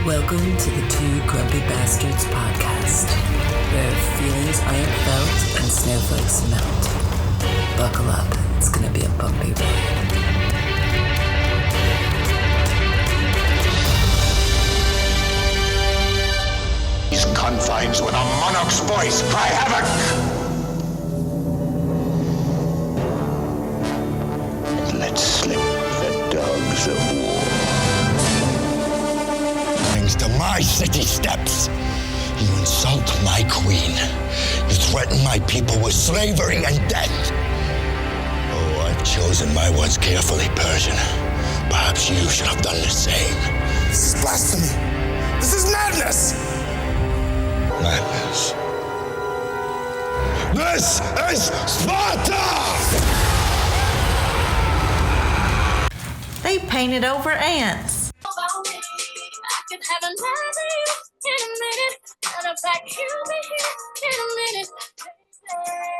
Welcome to the Two Grumpy Bastards podcast, where feelings aren't felt and snowflakes melt. Buckle up, it's gonna be a bumpy ride. These confines with a monarch's voice cry havoc! Let slip the dogs of war. To my city steps. You insult my queen. You threaten my people with slavery and death. Oh, I've chosen my words carefully, Persian. Perhaps you should have done the same. This is blasphemy. This is madness. Madness. This is Sparta! They painted over ants. Have another you in a minute. Matter of fact, you'll be here in a minute.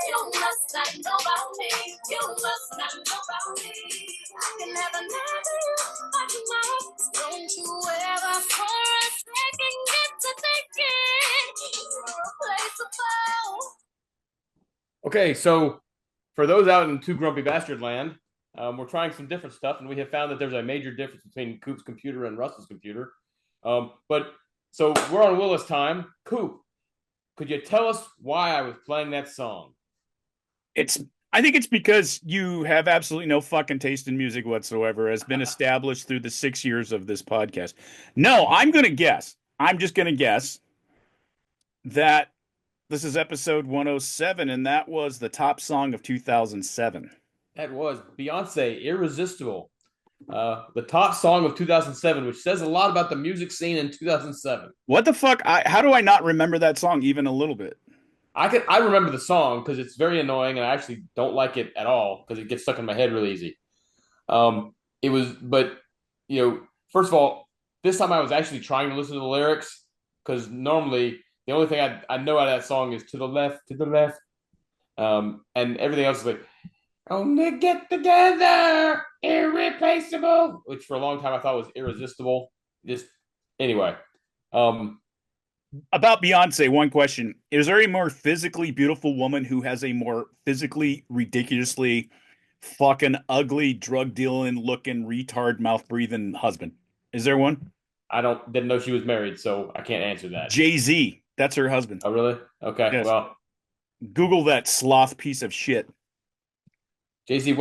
You must not know about me. You must not know about me. I can have another you by tomorrow. Don't you ever for a second get to thinking you're replaceable. Okay, so for those out in Two Grumpy Bastard land, we're trying some different stuff, and we have found that there's a major difference between Coop's computer and Russ's computer. But so we're on Willis time. Coop, could you tell us why I was playing that song? I think it's because you have absolutely no fucking taste in music whatsoever, has been established through the 6 years of this podcast. No, I'm just going to guess that this is episode 107, and that was the top song of 2007. That was Beyonce, Irresistible. The top song of 2007, which says a lot about the music scene in 2007. What the fuck? How do I not remember that song even a little bit? I remember the song because it's very annoying, and I actually don't like it at all because it gets stuck in my head really easy. But first of all, this time I was actually trying to listen to the lyrics because normally the only thing I know out of that song is to the left, and everything else is like, only get together, irreplaceable, which for a long time I thought was irresistible. Just anyway. About Beyonce, one question. Is there a more physically beautiful woman who has a more physically ridiculously fucking ugly, drug dealing looking, retard, mouth breathing husband? Is there one? I didn't know she was married, so I can't answer that. Jay-Z. That's her husband. Oh, really? Okay. Yes. Well, Google that sloth piece of shit. Jay-Z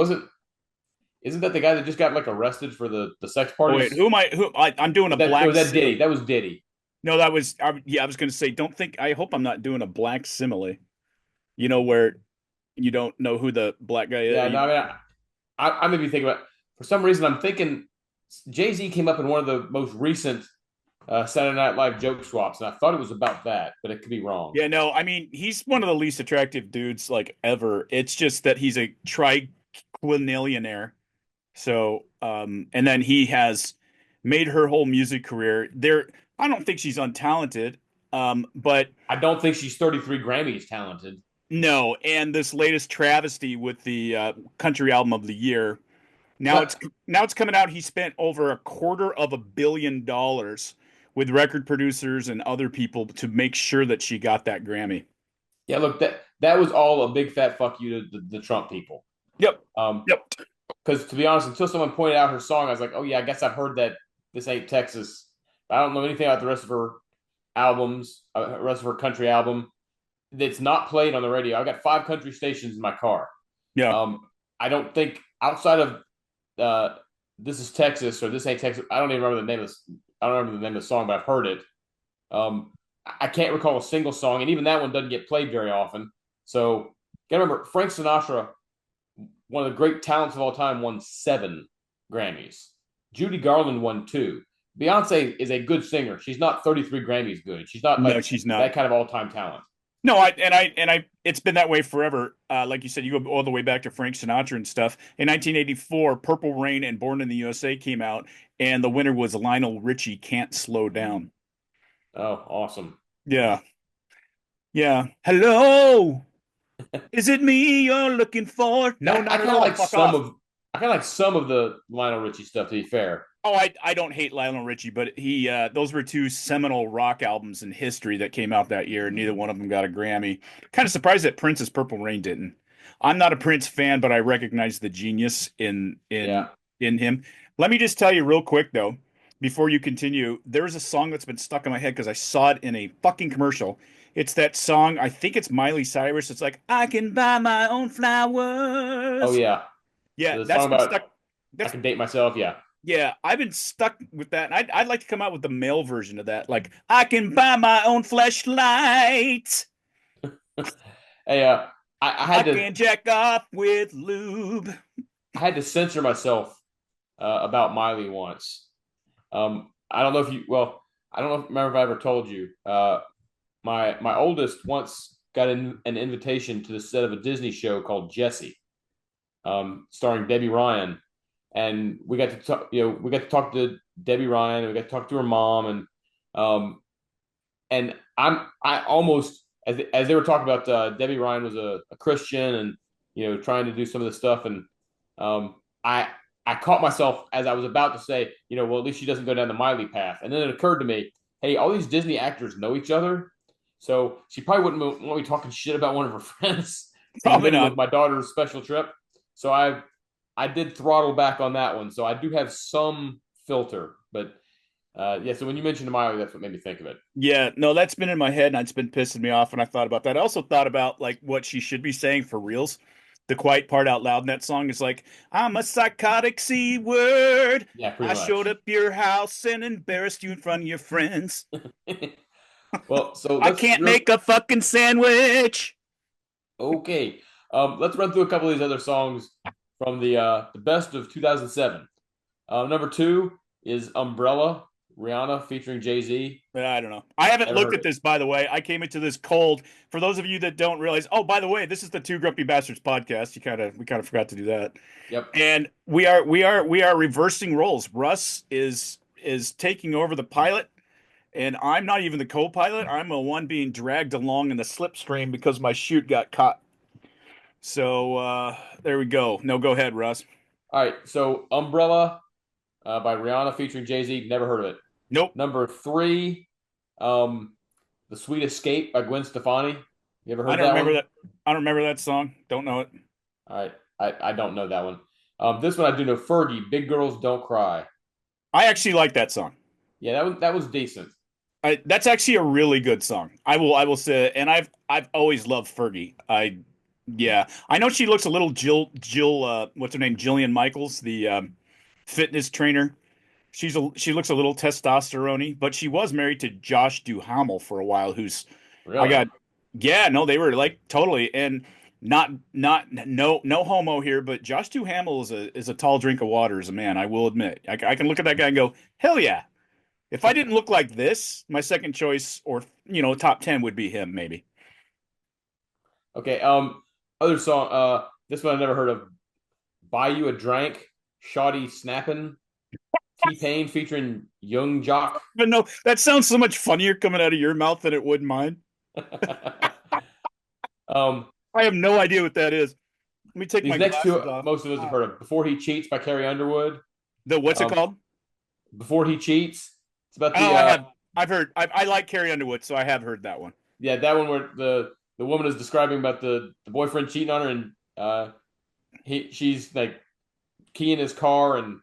isn't that the guy that just got like arrested for the sex parties? Oh, wait, I'm doing a black. Was that Diddy? That was Diddy. No, that was, I was going to say, I hope I'm not doing a black simile, where you don't know who the black guy is. Yeah, no, I may be thinking about, for some reason, I'm thinking Jay-Z came up in one of the most recent Saturday Night Live joke swaps, and I thought it was about that, but it could be wrong. Yeah, no, I mean, he's one of the least attractive dudes, like, ever. It's just that he's a triquinillionaire. So, and then he has made her whole music career. I don't think she's untalented, but I don't think she's 33 Grammys talented. No, and this latest travesty with the country album of the year. Now it's coming out. He spent over $250 million with record producers and other people to make sure that she got that Grammy. Yeah, look, that was all a big fat fuck you to the Trump people. Yep. Yep. Because to be honest, until someone pointed out her song, I was like, oh yeah, I guess I've heard that This Ain't Texas. I don't know anything about the rest of her albums, the rest of her country album. It's not played on the radio. I've got 5 country stations in my car. Yeah. I don't think outside of This Is Texas or This Ain't Texas. I don't remember the name of the song, but I've heard it. I can't recall a single song, and even that one doesn't get played very often. So, gotta remember, Frank Sinatra, one of the great talents of all time, won 7 Grammys. Judy Garland won 2. Beyonce is a good singer. She's not 33 Grammys good. She's not she's not that kind of all-time talent. No, it's been that way forever. Like you said, you go all the way back to Frank Sinatra and stuff. In 1984, Purple Rain and Born in the USA came out, and the winner was Lionel Richie, Can't Slow Down. Oh, awesome. Yeah. Yeah. Hello. Is it me you're looking for? No, not I at kind of all. like some of the Lionel Richie stuff, to be fair. Oh, I don't hate Lionel Richie, but he those were two seminal rock albums in history that came out that year, and neither one of them got a Grammy. Kind of surprised that Prince's Purple Rain didn't. I'm not a Prince fan, but I recognize the genius Yeah. in him. Let me just tell you real quick though, before you continue, there's a song that's been stuck in my head because I saw it in a fucking commercial. It's that song, I think it's Miley Cyrus. It's like, I can buy my own Oh flowers. yeah. Yeah, The that's song been about stuck. I That's can date myself. Yeah. Yeah, I've been stuck with that. I'd like to come out with the male version of that. Like, I can buy my own fleshlight. Hey, I I had to can jack off with lube. I had to censor myself about Miley once. I don't know if you well, I don't know remember if I ever told you. My oldest once got an invitation to the set of a Disney show called Jessie, starring Debbie Ryan, and we got to talk. We got to talk to Debbie Ryan, and we got to talk to her mom, um, and I almost as they were talking about Debbie Ryan was a Christian and trying to do some of this stuff, and um, I I caught myself as I was about to say, well, at least she doesn't go down the Miley path, and then it occurred to me, hey, all these Disney actors know each other, so she probably wouldn't want me talking shit about one of her friends in the Probably middle not. of my daughter's special trip. So I did throttle back on that one, so I do have some filter, but yeah. So when you mentioned Miley, that's what made me think of it. Yeah, no, that's been in my head and it's been pissing me off when I thought about that. I also thought about like what she should be saying for reals. The quiet part out loud in that song is like, I'm a psychotic C word. Yeah, pretty I showed much. up your house and embarrassed you in front of your friends. Well, so I let's can't real make a fucking sandwich. okay. Let's run through a couple of these other songs from the best of 2007. Number two is Umbrella, Rihanna featuring Jay Z. I don't know. I haven't Never looked heard at it. this, by the way. I came into this cold. For those of you that don't realize, oh, by the way, this is the Two Grumpy Bastards podcast. We kind of forgot to do that. Yep. And we are reversing roles. Russ is taking over the pilot, and I'm not even the co-pilot. I'm the one being dragged along in the slipstream because my chute got caught. So there we go. No, go ahead, Russ. All right. So Umbrella by Rihanna featuring Jay Z. Never heard of it. Nope. Number three, um, The Sweet Escape by Gwen Stefani. You ever I heard don't that remember one? that. I don't remember that song. Don't know it. All right. I don't know that one. This one I do know. Fergie, Big Girls Don't Cry. I actually like that song. Yeah, that was decent. That's actually a really good song. I will say, and I've always loved Fergie. Yeah, I know she looks a little Jill what's her name, Jillian Michaels, the fitness trainer. She looks a little testosterone but she was married to Josh Duhamel for a while. Who's I Really? got Yeah, no, they were like totally and not no homo here, but Josh Duhamel is a tall drink of water as a man. I will admit, I can look at that guy and go, hell yeah. If I didn't look like this, my second choice or top 10 would be him maybe. Okay. Other song. This one I never heard of. Buy You a Drank, Shoddy Snappin', T Pain featuring Young Jock. But no, that sounds so much funnier coming out of your mouth than it would mine. um, I have no idea what that is. Let me take these my next two, glasses off. most of us have heard of. Before He Cheats by Carrie Underwood. What's it Um, called? Before He Cheats. It's about Oh, I've heard. I like Carrie Underwood, so I have heard that one. yeah, that one where the woman is describing about the boyfriend cheating on her, and she's like keying his car and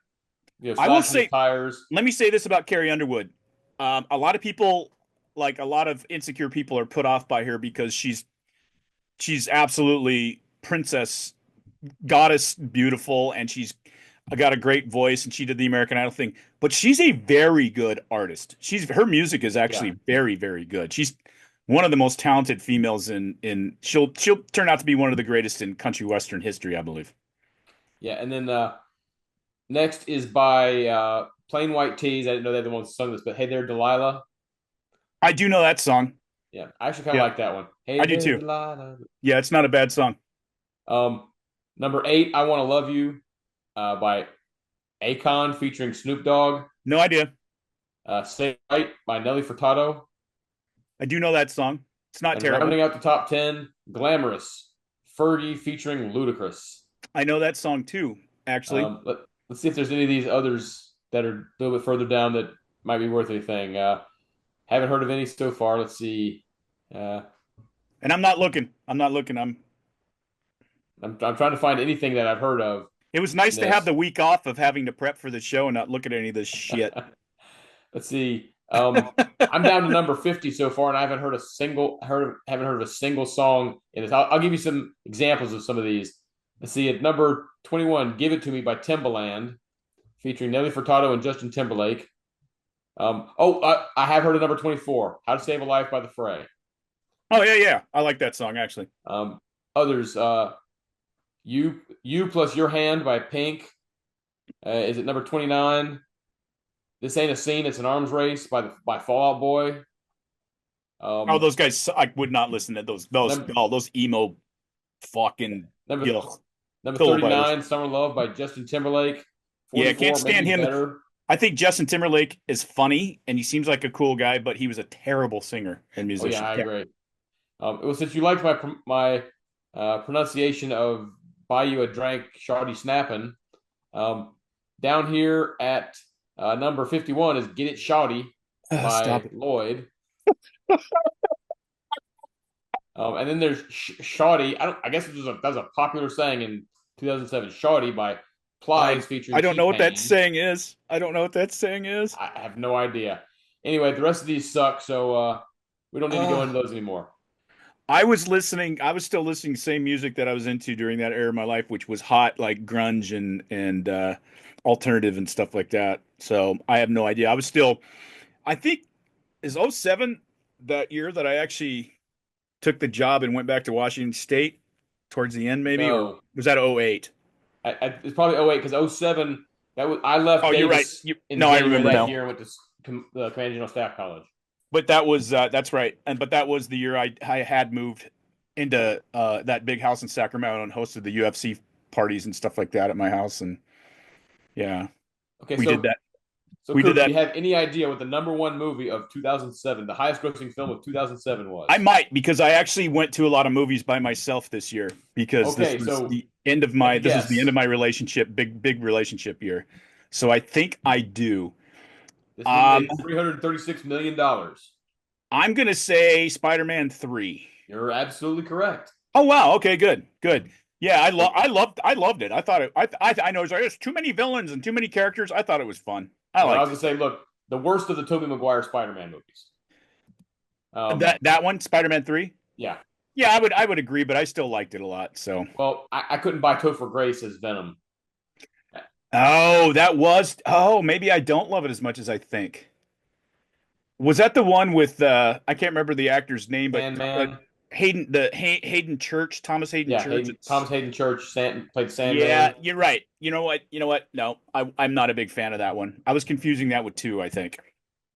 I will slashing his say, tires. let me say this about Carrie Underwood. A lot of people, like a lot of insecure people, are put off by her because she's absolutely princess, goddess, beautiful, and she's got a great voice, and she did the American Idol thing. But she's a very good artist. Her music is Yeah, actually very, very good. She's one of the most talented females in she'll turn out to be one of the greatest in country western history, I believe. yeah, and then next is by Plain White Tees. I didn't know they're the ones who sung this, but Hey There, Delilah. I do know that song. Yeah, I actually kind of Yeah, like that one. Hey I do There, too. Delilah. Yeah, it's not a bad song. Um, Number eight, I Want to Love You by Akon featuring Snoop Dogg. No idea. Stay Right by Nelly Furtado. I do know that song. It's not And terrible. rounding out the top 10, Glamorous, Fergie featuring Ludacris. I know that song too, actually. Let's see if there's any of these others that are a little bit further down that might be worth anything. Haven't heard of any so far. Let's see. Uh, And I'm not looking. I'm not looking. I'm trying to find anything that I've heard of It was in nice to have this. the week off of having to prep for the show and not look at any of this shit. Let's see. I'm down to number 50 so far, and I haven't heard of a single song in this. I'll give you some examples of some of these. Let's see. At number 21, "Give It to Me" by Timbaland, featuring Nelly Furtado and Justin Timberlake. I have heard of number 24, "How to Save a Life" by The Fray. Oh yeah, yeah. I like that song actually. Others, "You Plus Your Hand" by Pink is at number 29. "This Ain't a Scene, It's an Arms Race" by Fall Out Boy. Oh, those guys! I would not listen to Number, those emo fucking number, ugh, number pillow biters. 39, "Summer Love" by Justin Timberlake. Yeah, I 44, can't "Make stand Me him. Better." I think Justin Timberlake is funny and he seems like a cool guy, but he was a terrible singer and Oh yeah, musician. I agree. Well, since you liked my pronunciation of "Buy You a Drink, Shawty Snappin'," down here at number 51 is "Get It Shawty" Stop by it. Lloyd. And then there's Shawty. I guess that was a popular saying in 2007. "Shawty" by Plies, featuring I don't know what that T-Pain. saying is. I don't know what that saying is. I have no idea. Anyway, the rest of these suck, so we don't need to go into those anymore. I was still listening to the same music that I was into during that era of my life, which was hot, like grunge and alternative and stuff like that. So I have no idea. I think, is '07 that year that I actually took the job and went back to Washington State towards the end, maybe, or No, was that '08? it's probably '08 because '07. I left Oh, you're right. Davis in No, I January remember that now. year and went to the Command General Staff College. But that was that's right. But that was the year I had moved into that big house in Sacramento and hosted the UFC parties and stuff like that at my house. And yeah, Okay, we did that. So, We did Coop, do that. you have any idea what the number one movie of 2007, the highest grossing film of 2007 was? I might, because I actually went to a lot of movies by myself this year because Okay, so this is the end guess. of my relationship, big relationship year. So I think I do. This movie Um, made $336 million. I'm gonna say Spider-Man 3. You're absolutely correct. Oh wow, okay, good. Yeah, I loved it. I thought I know there's too many villains and too many characters. I thought it was fun. I Well, I liked was going to say, look, the worst of the Tobey Maguire Spider-Man movies. it. That one, Spider-Man 3. Yeah. Yeah, I would agree, but I still liked it a lot. So Well, I couldn't buy Topher Grace as Venom. maybe I don't love it as much as I think. Was that the one with I can't remember the actor's name, but Sandman. Hayden Church, Thomas Hayden Yeah, Church. Thomas Hayden Church played Sandman. Yeah, you're right. You know what? No, I'm not a big fan of that one. I was confusing that with 2, I think.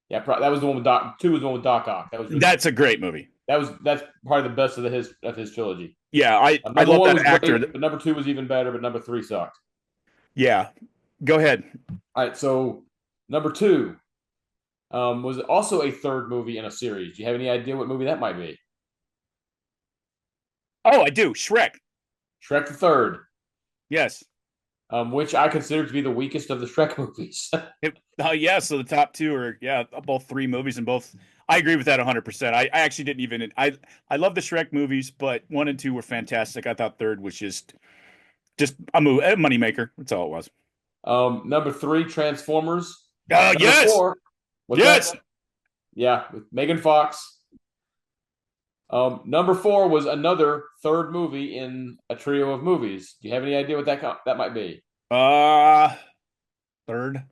Yeah, that was the one with Doc. 2 was the one with Doc Ock. That's a great movie. That's probably the best of his trilogy. Yeah, I Number love one that was actor. great, but number 2 was even better, but number 3 sucked. Yeah, go ahead. All right, so number 2 was also a third movie in a series. Do you have any idea what movie that might be? Oh, I do. Shrek. Shrek the Third, Yes. which I consider to be the weakest of the Shrek movies. Yeah. So the top 2 are both 3 movies and both. I agree with that 100%. I actually didn't even. I love the Shrek movies, but 1 and 2 were fantastic. I thought third was just a moneymaker. That's all it was. Number 3, Transformers. Oh Number yes. 4, Yes. Yeah, with Megan Fox. Number 4 was another third movie in a trio of movies. Do you have any idea what that might be? Third.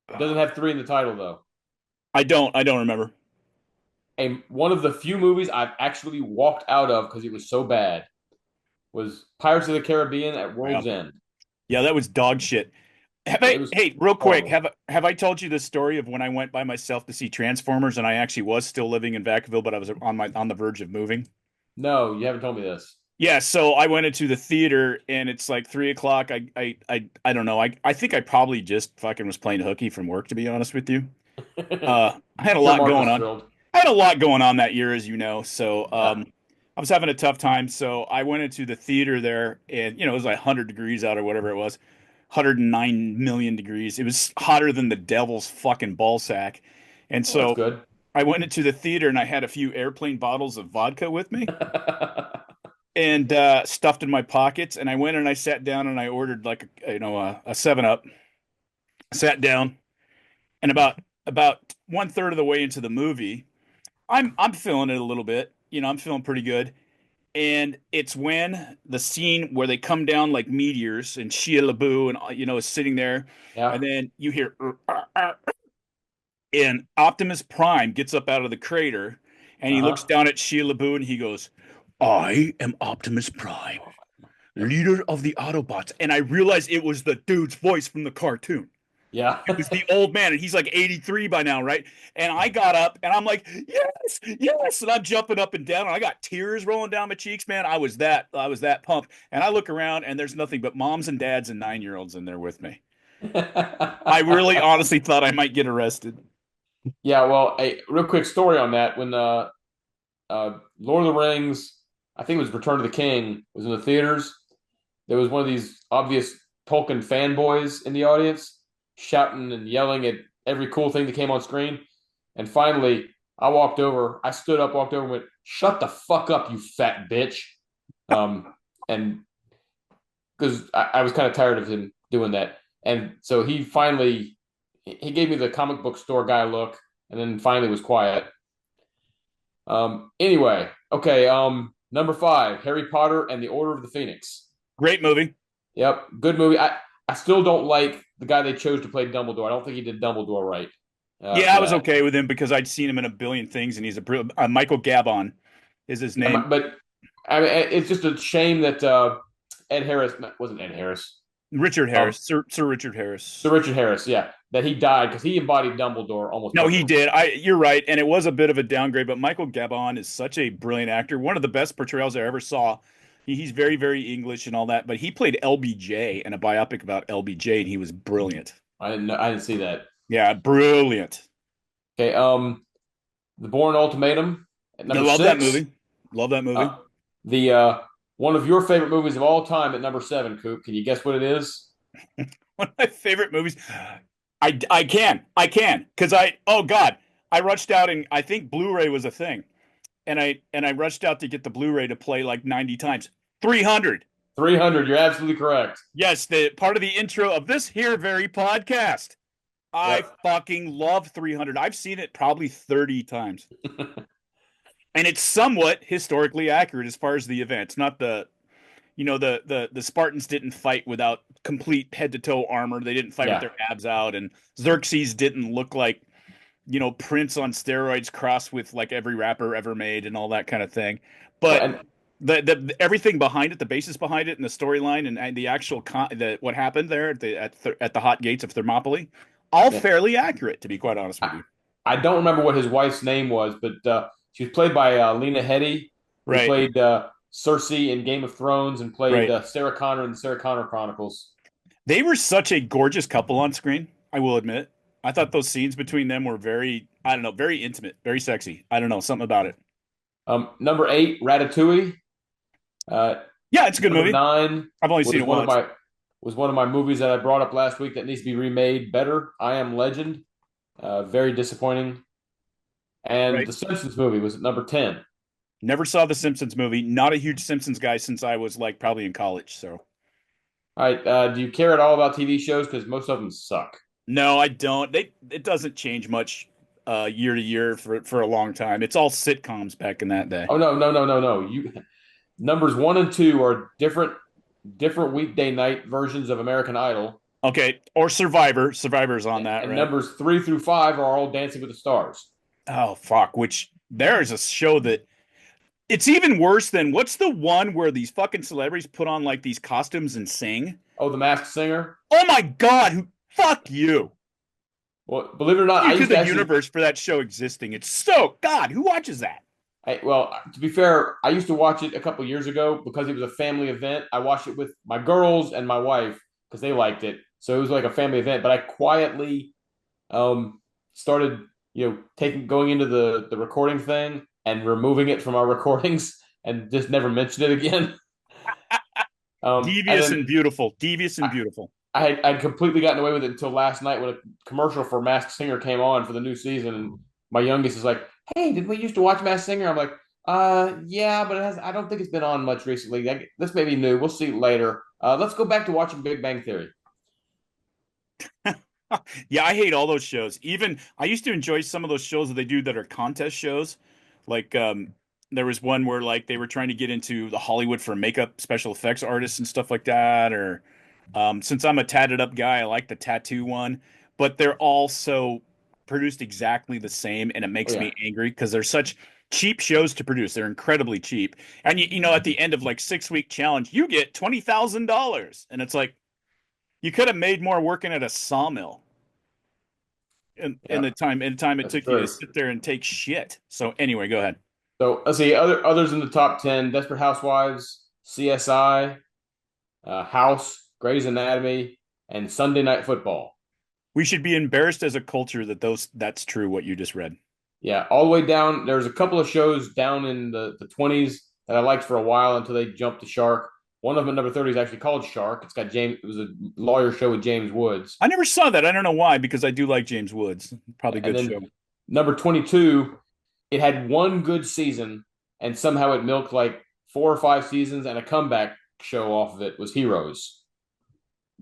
It doesn't have 3 in the title though. I don't remember. And one of the few movies I've actually walked out of because it was so bad was Pirates of the Caribbean at World's End. Yeah, that was dog shit. Hey, real quick, have I told you the story of when I went by myself to see Transformers and I actually was still living in Vacaville, but I was on the verge of moving? No, you haven't told me this. Yeah, so I went into the theater and it's like 3 o'clock. I don't know. I think I probably just fucking was playing hooky from work, to be honest with you. I had a lot going on. Thrilled. I had a lot going on that year, as you know. So Yeah. I was having a tough time. So I went into the theater there, and it was like 100 degrees out or whatever it was. 109 million degrees. It was hotter than the devil's fucking ball sack. And Well, that's so good. I went into the theater and I had a few airplane bottles of vodka with me and stuffed in my pockets. And I went and I sat down and I ordered like a 7 Up. Sat down and about one third of the way into the movie, I'm feeling it a little bit. I'm feeling pretty good. And it's when the scene where they come down like meteors and Shia LaBeouf and is sitting there, and Yeah. then you hear and Optimus Prime gets up out of the crater and he looks Uh-huh. down at Shia LaBeouf and he goes, "I am Optimus Prime, leader of the Autobots." And I realized it was the dude's voice from the cartoon. Yeah. It was the old man, and he's like 83 by now, right? And I got up and I'm like, yes, yes. And I'm jumping up and down, and I got tears rolling down my cheeks, man. I was that pumped. And I look around and there's nothing but moms and dads and 9-year-olds in there with me. I really honestly thought I might get arrested. Yeah, well, a real quick story on that. When Lord of the Rings, I think it was Return of the King, was in the theaters, there was one of these obvious Tolkien fanboys in the audience shouting and yelling at every cool thing that came on screen. And finally, I stood up, walked over, and went, "Shut the fuck up, you fat bitch." And because I was kind of tired of him doing that. And so he gave me the comic book store guy look and then finally was quiet. Anyway, okay. Number 5, Harry Potter and the Order of the Phoenix. Great movie. Yep, good movie. I still don't like the guy they chose to play Dumbledore. I don't think he did Dumbledore right. Yeah, For I was that. okay with him because I'd seen him in a billion things, and he's Michael Gabon is his name. But I mean, it's just a shame that Ed Harris wasn't Ed Harris. Richard Harris, Sir Richard Sir Harris. Richard Harris, yeah, that he died because he embodied Dumbledore almost No, he perfectly. did. You're right, and it was a bit of a downgrade. But Michael Gabon is such a brilliant actor. One of the best portrayals I ever saw. He's very, very English and all that. But he played LBJ in a biopic about LBJ, and he was brilliant. I didn't see that. Yeah, brilliant. Okay, The Bourne Ultimatum at I number love that 6. movie. Love that movie. The One of your favorite movies of all time at number 7, Coop. Can you guess what it is? One of my favorite movies. I can because oh God, I rushed out and I think Blu-ray was a thing, and I rushed out to get the Blu-ray to play like 90 times. 300. 300. You're absolutely correct. Yes, the part of the intro of this here very podcast. I Yep. fucking love 300. I've seen it probably 30 times. And it's somewhat historically accurate as far as the events. Not the Spartans didn't fight without complete head to toe armor. They didn't fight with Yeah. their abs out, and Xerxes didn't look like Prince on steroids crossed with like every rapper ever made and all that kind of thing. Well, But and the everything behind it, the basis behind it, and the storyline and the actual what happened there at the hot gates of Thermopylae, all yeah, fairly accurate, to be quite honest with I, you. I don't remember what his wife's name was, but she was played by Lena Headey, who Right, played Cersei in Game of Thrones and played right. Sarah Connor in the Sarah Connor Chronicles. They were such a gorgeous couple on screen, I will admit. I thought those scenes between them were very, I don't know, very intimate, very sexy. I don't know, something about it. Number 8, Ratatouille. Uh, Yeah, it's a good Number movie. 9 I've only seen was it once. one of my movies that I brought up last week that needs to be remade better. I Am Legend. Very disappointing. And Right. the Simpsons movie was at number 10. Never saw the Simpsons movie. Not a huge Simpsons guy since I was like probably in college. So All right. Do you care at all about TV shows? Because most of them suck. no, I don't. It doesn't change much year to year for a long time. It's all sitcoms back in that day. Oh no, no, no, no, no. You numbers 1 and 2 are different weekday night versions of American Idol. Okay, or Survivor. Survivor's on that, And right? numbers 3 through 5 are all Dancing with the Stars. Oh fuck! Which there is a show that it's even worse than what's the one where these fucking celebrities put on like these costumes and sing? Oh, The Masked Singer. Oh my god! Fuck you! Well, believe it or not, I Into used to the actually. universe for that show existing. It's so God. Who watches that? Well, to be fair, I used to watch it a couple years ago because it was a family event. I watched it with my girls and my wife because they liked it, so it was like a family event. But I quietly started, going into the recording thing and removing it from our recordings and just never mentioned it again. And Devious and then beautiful. Devious and I, beautiful. I'd completely gotten away with it until last night when a commercial for Masked Singer came on for the new season, and my youngest is like, "Hey, did we used to watch Masked Singer?" I'm like, yeah, but it has. I don't think it's been on much recently. This may be new. We'll see later. Let's go back to watching Big Bang Theory." Yeah, I hate all those shows. Even I used to enjoy some of those shows that they do that are contest shows. Like there was one where like they were trying to get into the Hollywood for makeup special effects artists and stuff like that. Or since I'm a tatted up guy, I like the tattoo one. But they're all so produced exactly the same, and it Oh makes yeah, me angry because they're such cheap shows to produce. They're incredibly cheap. And you know, at the end of like 6 week challenge, you get $20,000. And it's like you could have made more working at a sawmill in yeah, the time it that's took you to true. sit there and take shit. So anyway, go ahead. So let's see others in the top 10: Desperate Housewives, CSI, House, Grey's Anatomy, and Sunday Night Football. We should be embarrassed as a culture that that's true what you just read. Yeah, all the way down. There's a couple of shows down in the 20s that I liked for a while until they jumped to Shark. One of them at number 30 is actually called Shark. It's got James. It was a lawyer show with James Woods. I never saw that. I don't know why, because I do like James Woods. Probably a And good show. then number 22, it had one good season, and somehow it milked like 4 or 5 seasons, and a comeback show off of it was Heroes.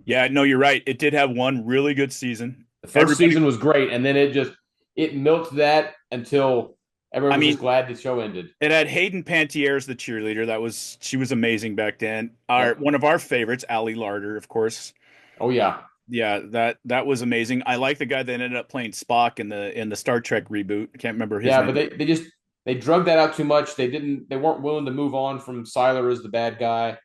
Yeah, no, you're right. It did have one really good season. The first Everybody, season was great, and then it milked that until I everyone was just mean, glad the show ended. it had Hayden Panettiere as the cheerleader. She was amazing back then. Our Yep. one of our favorites, Ali Larder, of course. Oh yeah. Yeah, that was amazing. I like the guy that ended up playing Spock in the Star Trek reboot. I can't remember his Yeah, but name. they drug that out too much. They weren't willing to move on from Siler as the bad guy.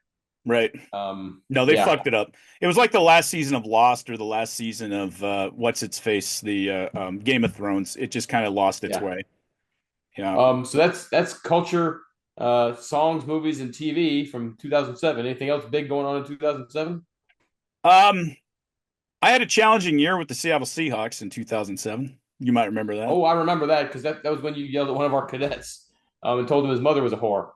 Right. No, they Yeah, fucked it up. It was like the last season of Lost or the last season of what's its face, the Game of Thrones. It just kind of lost its yeah. way. Yeah. So that's culture, songs, movies, and TV from 2007. Anything else big going on in 2007? Um, I had a challenging year with the Seattle Seahawks in 2007. You might remember that. Oh, I remember that because that was when you yelled at one of our cadets, and told him his mother was a whore.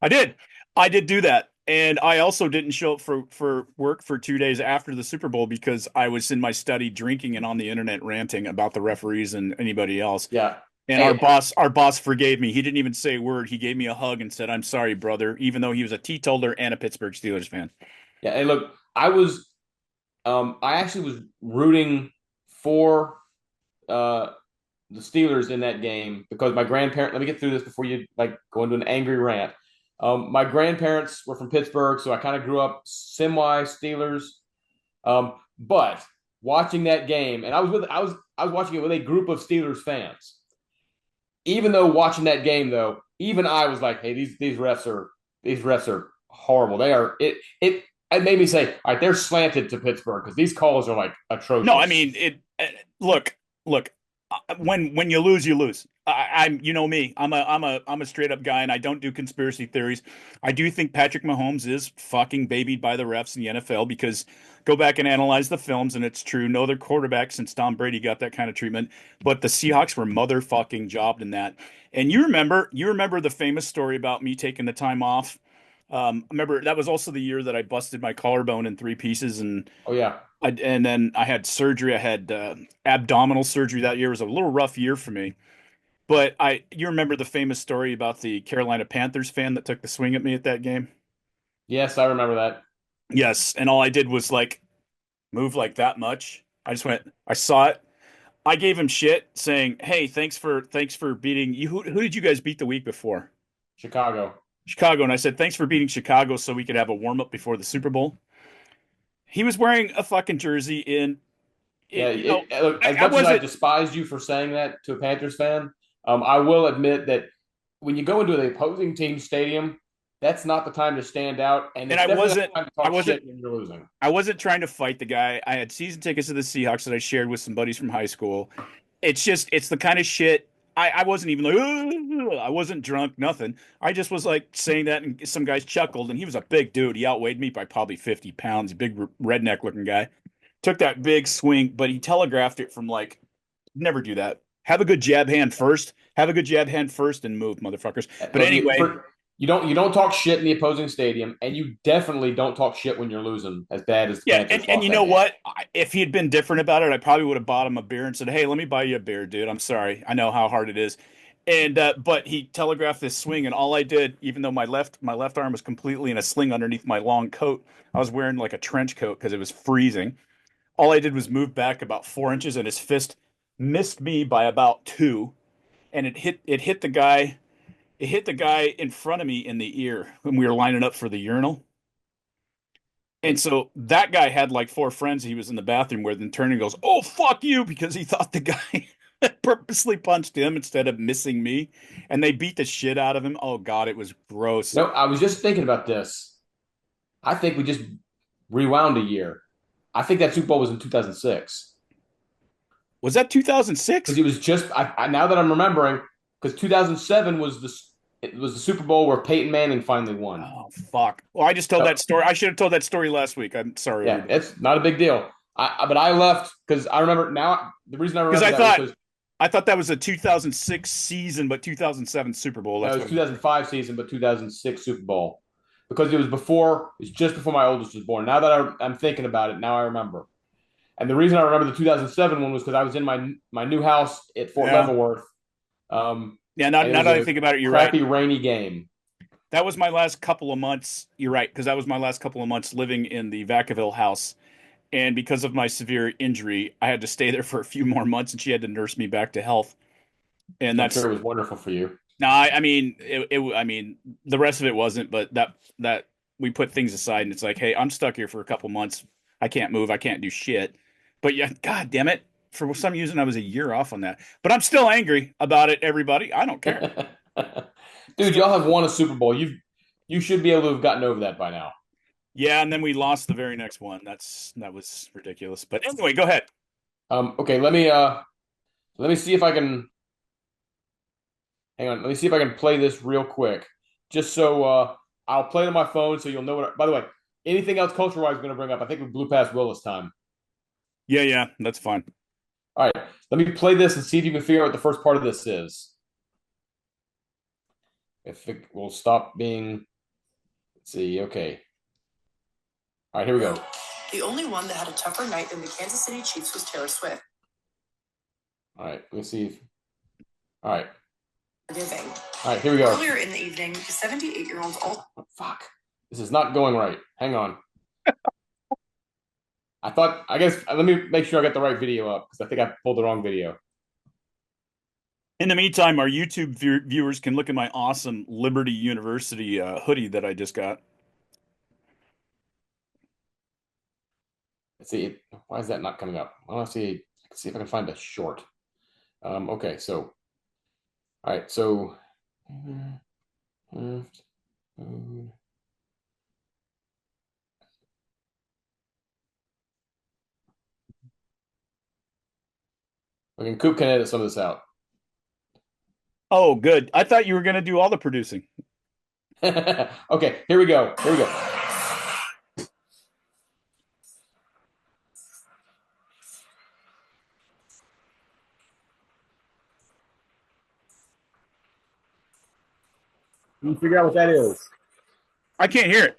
I did. I did do that. And I also didn't show up for work for 2 days after the Super Bowl because I was in my study drinking and on the internet ranting about the referees and anybody else. Yeah. And Hey, our boss forgave me. He didn't even say a word. He gave me a hug and said, "I'm sorry, brother," even though he was a teetotaler and a Pittsburgh Steelers fan. yeah. Hey, look, I actually was rooting for uh, the Steelers in that game because my grandparent. Let me get through this before you like go into an angry rant. My grandparents were from Pittsburgh, so I kind of grew up semi Steelers. But watching that game, and I was watching it with a group of Steelers fans. Even though watching that game, though, even I was like, "Hey, these refs are horrible. They are it made me say, all right, they're slanted to Pittsburgh because these calls are like No, I atrocious." mean it. Look. When you lose, you lose. I'm, you know me. I'm a straight up guy, and I don't do conspiracy theories. I do think Patrick Mahomes is fucking babied by the refs in the NFL because go back and analyze the films, and it's true. No other quarterback since Tom Brady got that kind of treatment. But the Seahawks were motherfucking jobbed in that. And you remember the famous story about me taking the time off. Remember that was also the year that I busted my collarbone in 3 pieces, Oh yeah, and then I had surgery. I had abdominal surgery that year. It was a little rough year for me. But you remember the famous story about the Carolina Panthers fan that took the swing at me at that game? yes, I remember that. Yes, and all I did was like move like that much. I just went. I saw it. I gave him shit, saying, "Hey, thanks for beating you. Who did you guys beat the week before? Chicago. Chicago." And I said, "Thanks for beating Chicago, so we could have a warm up before the Super Bowl." He was wearing a fucking jersey in Yeah, it. You know, look, as I much as I wasn't. despised you for saying that to a Panthers fan, I will admit that when you go into the opposing team stadium, that's not the time to stand out, and And it's I definitely wasn't. not the time to I talk wasn't. shit when you're losing. I wasn't trying to fight the guy. I had season tickets to the Seahawks that I shared with some buddies from high school. It's the kind of shit. I wasn't even like, "Ugh." I wasn't drunk, nothing. I just was like saying that, and some guys chuckled, and he was a big dude. He outweighed me by probably 50 pounds, big redneck looking guy. Took that big swing, but he telegraphed it from like, never do that. Have a good jab hand first. Have a good jab hand first and move, motherfuckers. But Look, anyway, you don't talk shit in the opposing stadium, and you definitely don't talk shit when you're losing, as bad as the Yeah, Panthers and lost you that know game. what? If he had been different about it, I probably would have bought him a beer and said, "Hey, let me buy you a beer, dude. I'm sorry. I know how hard it is." And but he telegraphed this swing, and all I did, even though my left arm was completely in a sling underneath my long coat, I was wearing like a trench coat because it was freezing. All I did was move back about 4 inches, and his fist missed me by about two, and it hit the guy. It hit the guy in front of me in the ear when we were lining up for the urinal. And so that guy had like four friends he was in the bathroom with, and turning goes, "Oh, fuck you," because he thought the guy purposely punched him instead of missing me. And they beat the shit out of him. Oh, God, it was gross. No, I was just thinking about this. I think we just rewound a year. I think that Super Bowl was in 2006 Was that because 2006? it was just. Now that I'm remembering, because 2007 was the Super Bowl where Peyton Manning finally won. Oh, fuck. Well, I just told So, that story. I should have told that story last week. I'm sorry, yeah, everybody. it's not a big deal. But I left because I remember now. The reason I Because remember I that was thought because I thought that was a 2006 season, but 2007 Super Bowl. no, That's it what was I'm thinking. 2005 season, but 2006 Super Bowl because it was before. It was just before my oldest was born. Now that I'm thinking about it, now I remember. And the reason I remember the 2007 one was because I was in my new house at Fort Yeah. Leavenworth, um, Yeah, now, and it now was that I a think about it, you're right. crappy rainy game. That was my last couple of months. You're right, because that was my last couple of months living in the Vacaville house. And because of my severe injury, I had to stay there for a few more months, and she had to nurse me back to health. And Which I'm sure that's was wonderful for you. no, I mean, I mean, the rest of it wasn't, but that we put things aside, and it's like, hey, I'm stuck here for a couple months. I can't move. I can't do shit. But yeah, God damn it. For some reason, I was a year off on that. But I'm still angry about it, everybody. I don't care. Dude, Still, y'all have won a Super Bowl. You should be able to have gotten over that by now. yeah, and then we lost the very next one. That was ridiculous. But anyway, go ahead. Okay, let me see if I can hang on. Let me see if I can play this real quick. Just so I'll play it on my phone so you'll know what. By the way, anything else culture wise going to bring up? I think we blew past Will this time. Yeah, yeah, that's fine. All right, let me play this and see if you can figure out what the first part of this is. If it will stop being. Let's see. Okay. All right, here we go. The only one that had a tougher night than the Kansas City Chiefs was Taylor Swift. All right, let me see. All right. Forgiving. All right, here we go. Earlier in the evening, the 78-year-old Oh, fuck. This is not going right. Hang on. I guess, let me make sure I got the right video up because I think I pulled the wrong video. In the meantime, our YouTube viewers can look at my awesome Liberty University hoodie that I just got. Let's see. Why is that not coming up? I want to see. I can see if I can find a short. Okay, so, all right, so. Okay, Coop can edit some of this out. Oh, good. I thought you were going to do all the producing. Okay, here we go. Here we go. Can you figure out what that is? I can't hear it.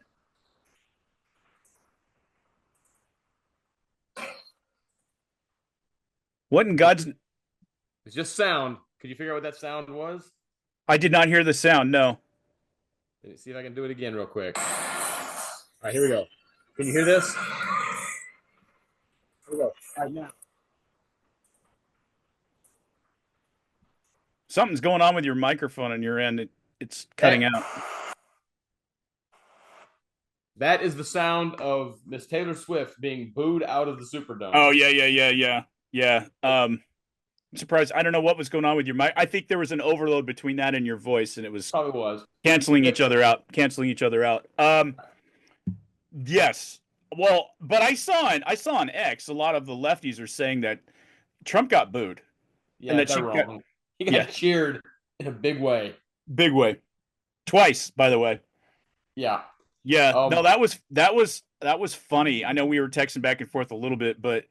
What in God's... It's just sound. Could you figure out what that sound was? I did not hear the sound, no. Let me see if I can do it again real quick. All right, here we go. Can you hear this? Here we go. All right, now. Something's going on with your microphone on your end. It's cutting out. That is the sound of Miss Taylor Swift being booed out of the Superdome. Oh, yeah. I'm surprised. I don't know what was going on with your mic. I think there was an overload between that and your voice, and it was Probably was. canceling each other out. Yes. Well, but I saw on X, a lot of the lefties are saying that Trump got booed. Yeah, And that they're she got- wrong. He got cheered in a big way. Big way. Twice, by the way. Yeah. Yeah. No, that was funny. I know we were texting back and forth a little bit, but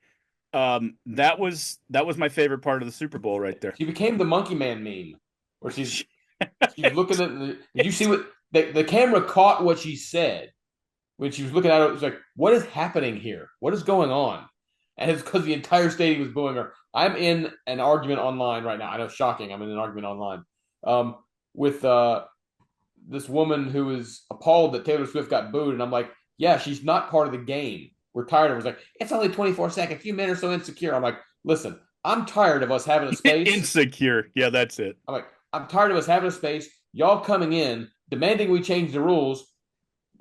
that was my favorite part of the Super Bowl right there. She became the Monkey Man meme, where she's looking at. Did you see what the camera caught what she said when she was looking at it. It was like, what is happening here? What is going on? And it's because the entire stadium was booing her. I'm in an argument online right now. I know, shocking. I'm in an argument online with this woman who is appalled that Taylor Swift got booed, and I'm like, yeah, she's not part of the game. We're tired of her. It's like, it's only 24 seconds. You men are so insecure. I'm like, listen, I'm tired of us having a space. Insecure. Yeah, that's it. I'm like, I'm tired of us having a space. Y'all coming in, demanding we change the rules,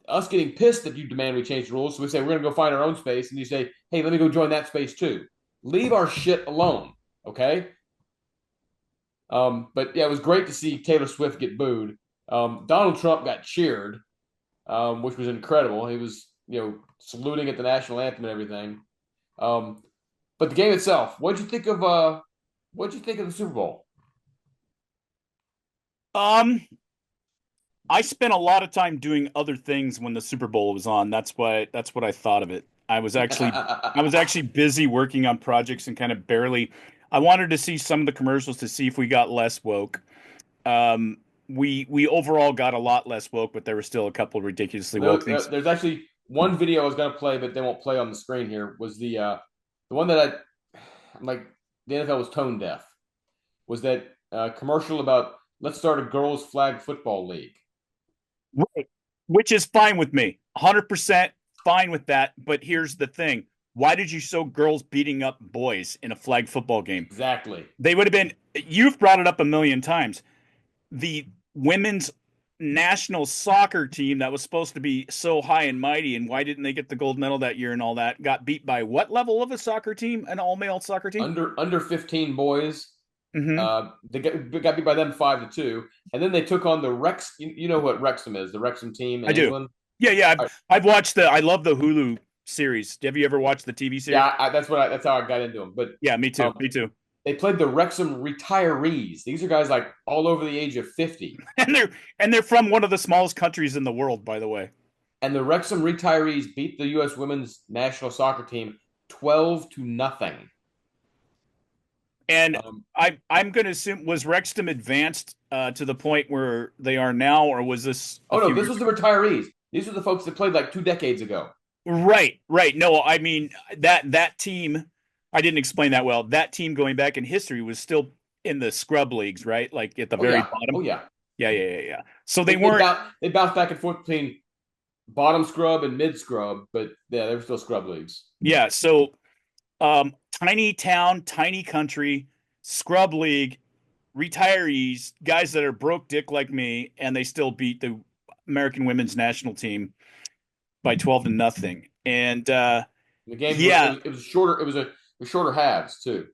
us getting pissed that you demand we change the rules. So we say, we're going to go find our own space. And you say, hey, let me go join that space too. Leave our shit alone. Okay. But yeah, it was great to see Taylor Swift get booed. Donald Trump got cheered, which was incredible. He was, saluting at the national anthem and everything. But the game itself, what'd you think of the Super Bowl? I spent a lot of time doing other things when the Super Bowl was on. That's what I thought of it. I was actually busy working on projects and kind of barely. I wanted to see some of the commercials to see if we got less woke. We overall got a lot less woke, but there were still a couple of ridiculously woke things. There's actually one video I was going to play, but they won't play on the screen here. Was the one that I'm like, the NFL was tone deaf. Was that commercial about let's start a girls' flag football league? Right. Which is fine with me. 100% fine with that. But here's the thing. Why did you show girls beating up boys in a flag football game? Exactly. They would have been, you've brought it up a million times. The women's national soccer team that was supposed to be so high and mighty, and why didn't they get the gold medal that year and all that, got beat by what level of a soccer team? An all-male soccer team? Under 15 boys. Mm-hmm. They got beat by them 5-2, and then they took on the Rex. You know what Wrexham is? The Wrexham team in England. Yeah. Right. I've watched I love the Hulu series. Have you ever watched the TV series? Yeah, that's how I got into them. But yeah, me too. Me too. They played the Wrexham retirees. These are guys like all over the age of 50, and they're from one of the smallest countries in the world, by the way. And the Wrexham retirees beat the U.S. women's national soccer team 12-0. And I'm going to assume, was Wrexham advanced to the point where they are now, or was this? Oh no, this was the retirees. These were the folks that played like 2 decades ago. Right. No, I mean that team. I didn't explain that well. That team going back in history was still in the scrub leagues, right? Like at the very bottom. Oh yeah. Yeah. So they weren't. They bounced back and forth between bottom scrub and mid scrub, but yeah, they were still scrub leagues. Yeah. So, tiny town, tiny country, scrub league, retirees, guys that are broke dick like me, and they still beat the American women's national team by 12-0. And the game, yeah, it was shorter. It was shorter halves too.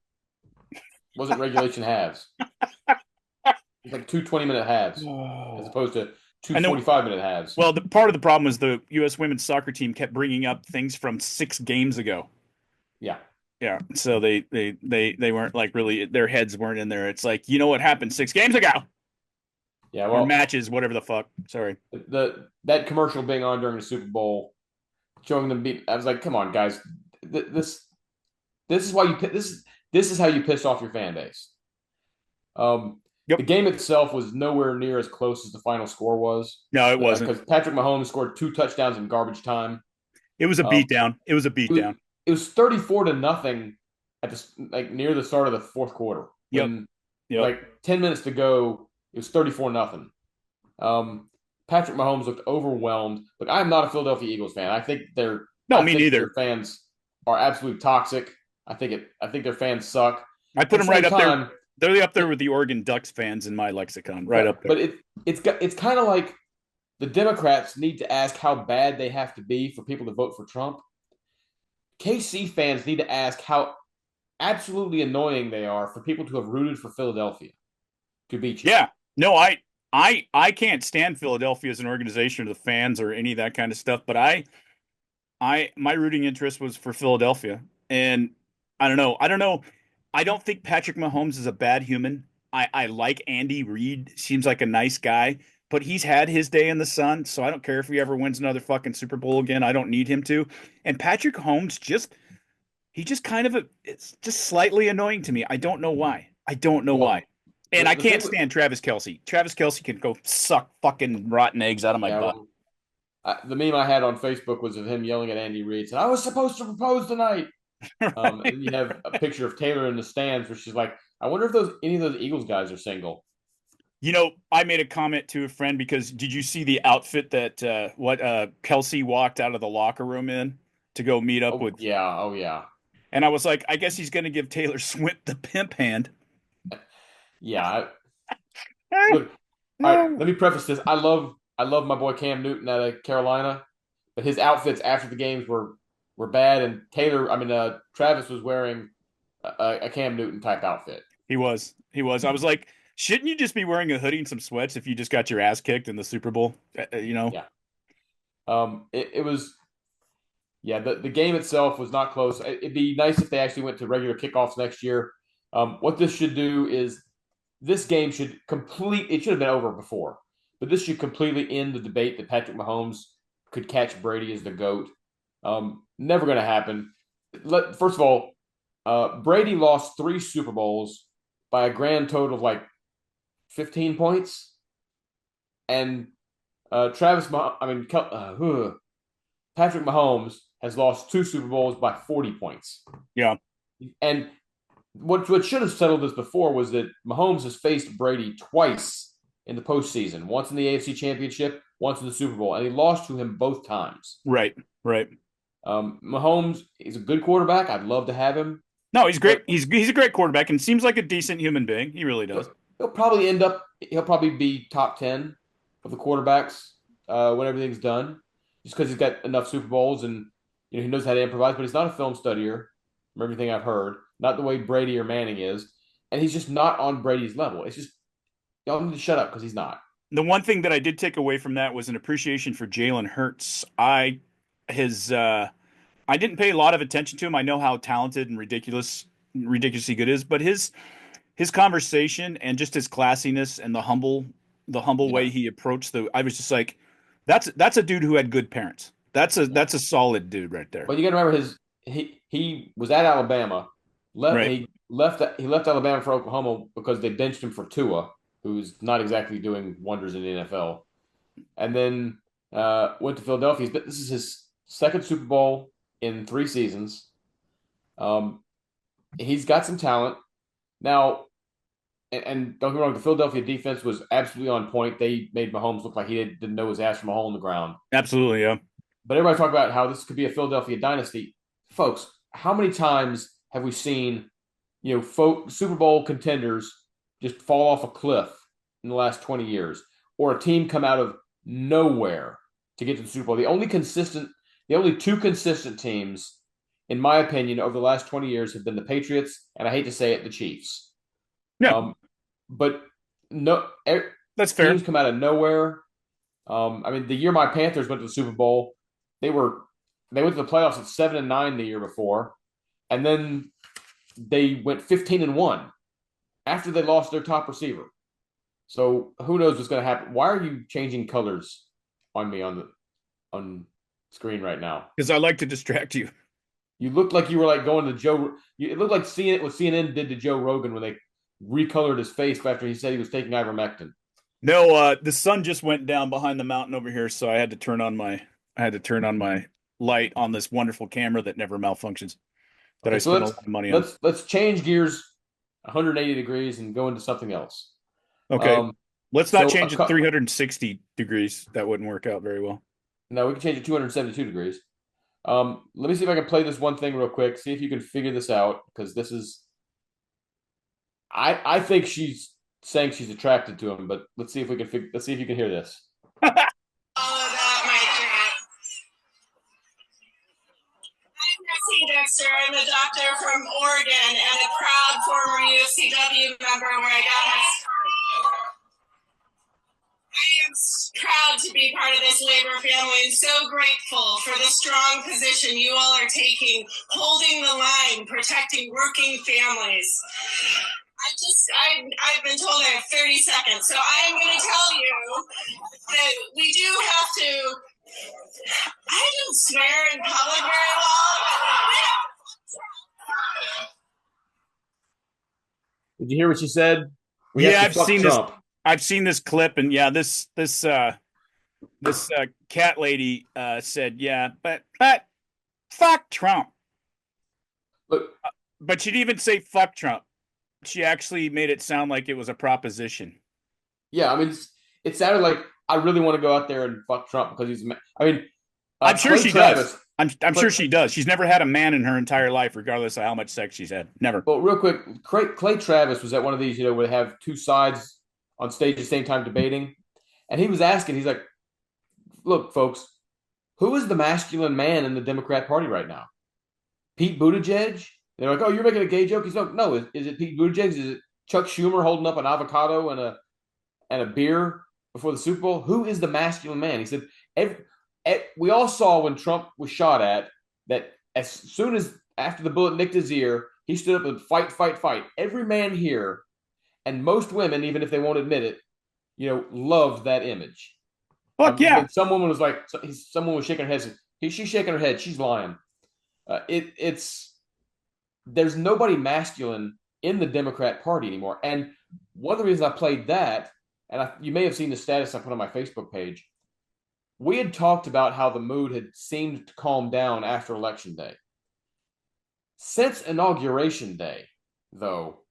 It wasn't regulation halves. It's like 2 20-minute halves as opposed to 2 45-minute halves. Well, the part of the problem was the U.S. women's soccer team kept bringing up things from 6 games ago. Yeah. So they weren't like really, their heads weren't in there. It's like, you know what happened 6 games ago? Yeah, well, or matches, whatever the fuck. Sorry. That commercial being on during the Super Bowl, showing them beat. I was like, come on, guys. This is why this is how you piss off your fan base. The game itself was nowhere near as close as the final score was. No, it wasn't, because Patrick Mahomes scored 2 touchdowns in garbage time. It was a beatdown. It was a beatdown. It was 34-0 at near the start of the fourth quarter. Yep. Like 10 minutes to go, it was 34-0. Patrick Mahomes looked overwhelmed. But I'm not a Philadelphia Eagles fan. I think me neither. Their fans are absolutely toxic. I think their fans suck. I put them right up there. They're up there with the Oregon Ducks fans in my lexicon, right up there. But it's kind of like the Democrats need to ask how bad they have to be for people to vote for Trump. KC fans need to ask how absolutely annoying they are for people to have rooted for Philadelphia to beat you. Yeah. No, I can't stand Philadelphia as an organization or the fans or any of that kind of stuff, but my rooting interest was for Philadelphia. And I don't know. I don't think Patrick Mahomes is a bad human. I like Andy Reid. Seems like a nice guy, but he's had his day in the sun, so I don't care if he ever wins another fucking Super Bowl again. I don't need him to. And Patrick Mahomes it's just slightly annoying to me. I don't know why. Why. And The, I the can't thing, stand Travis Kelce. Travis Kelce can go suck fucking rotten eggs out of my yeah, butt. well, the meme I had on Facebook was of him yelling at Andy Reid, saying, "I was supposed to propose tonight." And Right? then you have a picture of Taylor in the stands where she's like, "I wonder if those any of those Eagles guys are single." You know, I made a comment to a friend because did you see the outfit that Kelsey walked out of the locker room in to go meet up Oh with? yeah, oh yeah, And I was like, I guess he's going to give Taylor Swift the pimp hand. yeah. Look, all right. Let me preface this. I love my boy Cam Newton out of Carolina, but his outfits after the games were bad. And Travis was wearing a Cam Newton type outfit. He was. He was. I was like, shouldn't you just be wearing a hoodie and some sweats if you just got your ass kicked in the Super Bowl? You know? Yeah. It was. Yeah, the game itself was not close. It'd be nice if they actually went to regular kickoffs next year. What this should do is this game should it should have been over before, but this should completely end the debate that Patrick Mahomes could catch Brady as the GOAT. Never going to happen. First of all, Brady lost 3 Super Bowls by a grand total of like 15 points. And Patrick Mahomes has lost 2 Super Bowls by 40 points. Yeah. And what should have settled this before was that Mahomes has faced Brady twice in the postseason, once in the AFC Championship, once in the Super Bowl, and he lost to him both times. Right. Right. Mahomes is a good quarterback. I'd love to have him. No, he's But great. He's a great quarterback and seems like a decent human being. He really does. he'll probably be top 10 of the quarterbacks when everything's done, just because he's got enough Super Bowls and he knows how to improvise. But he's not a film studier, from everything I've heard. Not the way Brady or Manning is, and he's just not on Brady's level. It's just y'all need to shut up because he's not. The one thing that I did take away from that was an appreciation for Jalen Hurts. I didn't pay a lot of attention to him. I know how talented and ridiculously good is, but his conversation and just his classiness and the humble way Yeah. he approached I was just like, that's a dude who had good parents. That's a solid dude right there. But you got to remember he was at Alabama. Right. He left Alabama for Oklahoma because they benched him for Tua, who's not exactly doing wonders in the NFL. And then went to Philadelphia. This is his second Super Bowl in 3 seasons. He's got some talent now, and don't get me wrong, the Philadelphia defense was absolutely on point. They made Mahomes look like he didn't know his ass from a hole in the ground. Absolutely, yeah. But everybody talk about how this could be a Philadelphia dynasty, folks. How many times have we seen Super Bowl contenders just fall off a cliff in the last 20 years, or a team come out of nowhere to get to the Super Bowl? The only 2 consistent teams, in my opinion, over the last 20 years have been the Patriots, and I hate to say it, the Chiefs. Yeah. But no, That's fair. teams come out of nowhere. The year my Panthers went to the Super Bowl, they went to the playoffs at 7-9 the year before, and then they went 15-1 after they lost their top receiver. So who knows what's going to happen? Why are you changing colors on me on screen right now? Because I like to distract you. You looked like you were like going to Joe. It looked like what CNN did to Joe Rogan when they recolored his face after he said he was taking ivermectin. No, the sun just went down behind the mountain over here, so I had to turn on my light on this wonderful camera that never malfunctions. That Okay, I so spent a lot of money on. let's change gears 180 degrees and go into something else. Okay. Let's not So change it 360 degrees. That wouldn't work out very well. No, we can change it 272 degrees. Let me see if I can play this one thing real quick. See if you can figure this out, because this is. I think she's saying she's attracted to him, but let's see if you can hear this. All about my cat. I'm Christine Dexter. I'm a doctor from Oregon and a proud former UFCW member where I got my start. I am proud to be part of this labor family and so grateful for the strong position you all are taking, holding the line, protecting working families. I've been told I have 30 seconds, so I'm going to tell you that we do have to. I don't swear in public very well. Did you hear what she said? We have to I've fuck seen Trump. this. I've seen this clip, and yeah, this cat lady said, yeah, but fuck Trump. Look, But she didn't even say fuck Trump. She actually made it sound like it was a proposition. yeah, I mean, it sounded like I really want to go out there and fuck Trump because he's. I mean, I'm sure Clay she Travis. does. I'm sure she does. She's never had a man in her entire life, regardless of how much sex she's had. Never. Well, real quick, Clay Travis was at one of these, where they have two sides on stage at the same time debating, and he was asking. He's like, "Look, folks, who is the masculine man in the Democrat Party right now? Pete Buttigieg?" And they're like, "Oh, you're making a gay joke." He's like, "No, is it Pete Buttigieg? Is it Chuck Schumer holding up an avocado and a beer before the Super Bowl? Who is the masculine man?" He said, "We all saw when Trump was shot at that as soon as after the bullet nicked his ear, he stood up and fight, fight, fight. Every man here, and most women, even if they won't admit it, loved that image." Fuck yeah. Some woman was like, someone was shaking her head. She's shaking her head. She's lying. It's there's nobody masculine in the Democrat Party anymore. And one of the reasons I played that, and you may have seen the status I put on my Facebook page, we had talked about how the mood had seemed to calm down after Election Day. Since Inauguration Day, though,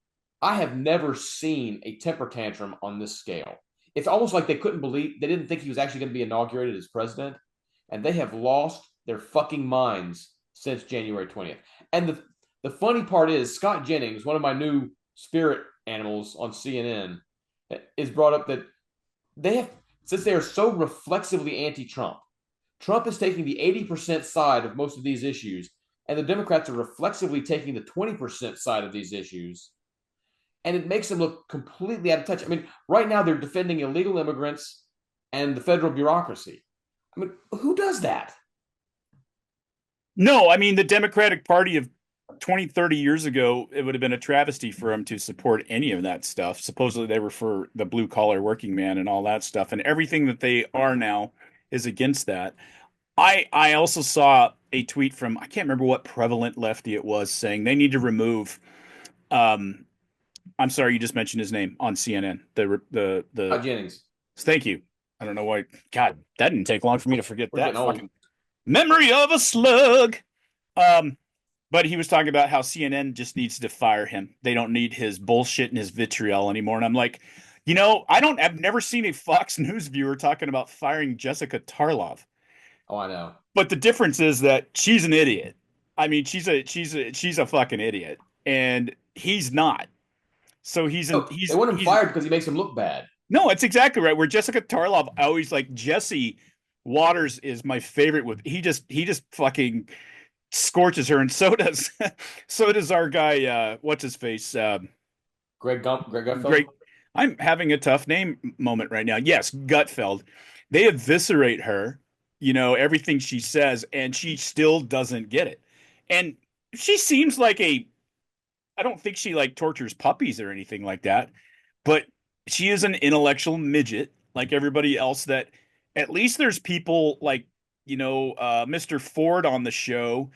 I have never seen a temper tantrum on this scale. It's almost like they didn't think he was actually going to be inaugurated as president, and they have lost their fucking minds since January 20th. And the funny part is, Scott Jennings, one of my new spirit animals on CNN, is brought up that since they are so reflexively anti-Trump, Trump is taking the 80% side of most of these issues, and the Democrats are reflexively taking the 20% side of these issues. And it makes them look completely out of touch. I mean, right now they're defending illegal immigrants and the federal bureaucracy. I mean, who does that? No, I mean, the Democratic Party of 20, 30 years ago, it would have been a travesty for them to support any of that stuff. Supposedly they were for the blue collar working man and all that stuff. And everything that they are now is against that. I also saw a tweet from, I can't remember what prevalent lefty it was, saying they need to remove I'm sorry, you just mentioned his name on CNN. The Jennings. Thank you. I don't know why. God, that didn't take long for me to forget We're that. getting old. Fucking memory of a slug. But he was talking about how CNN just needs to fire him. They don't need his bullshit and his vitriol anymore. And I'm like, I've never seen a Fox News viewer talking about firing Jessica Tarlov. Oh, I know. But the difference is that she's an idiot. I mean, she's a fucking idiot, and he's not. So they want him fired because he makes him look bad. No, it's exactly right. Where Jessica Tarlov, I always like Jesse Waters is my favorite. He just fucking scorches her, and so does our guy. What's his face? Greg Gutfeld. I'm having a tough name moment right now. Yes, Gutfeld. They eviscerate her. Everything she says, and she still doesn't get it. And she seems like I don't think she like tortures puppies or anything like that, but she is an intellectual midget like everybody else. That at least there's people like Mr. Ford on the show.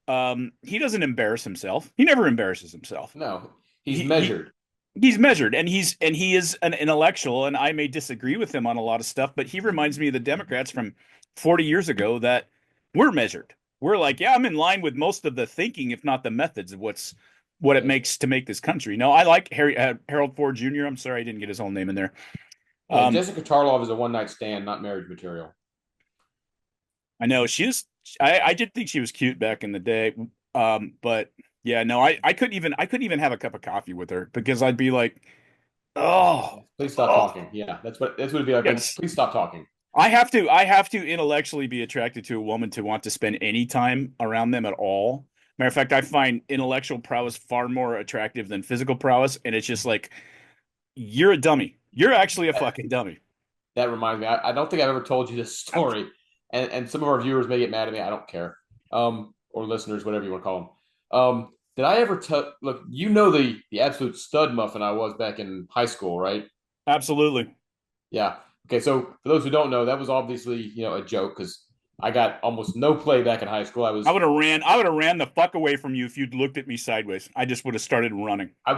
He doesn't embarrass himself. He never embarrasses himself. No, he's measured. He's measured, and he is an intellectual. And I may disagree with him on a lot of stuff, but he reminds me of the Democrats from 40 years ago that we're measured. We're like, yeah, I'm in line with most of the thinking, if not the methods of what it makes to make this country. No, I like Harold Ford Jr. I'm sorry I didn't get his whole name in there. Yeah, Jessica Tarlov is a one-night stand, not marriage material. I know I did think she was cute back in the day, but yeah, no, I couldn't even have a cup of coffee with her because I'd be like, oh, please stop talking. Yeah, that's what it'd be like. Yes. Please stop talking. I have to intellectually be attracted to a woman to want to spend any time around them at all. Matter of fact, I find intellectual prowess far more attractive than physical prowess, and it's just like, you're a dummy. You're actually a fucking dummy. That reminds me, I don't think I've ever told you this story, and some of our viewers may get mad at me. I don't care, or listeners, whatever you want to call them. Did I ever look? The absolute stud muffin I was back in high school, right? Absolutely. Yeah. Okay. So for those who don't know, that was obviously a joke because I got almost no play back in high school. I would have ran the fuck away from you if you'd looked at me sideways. I just would have started running. I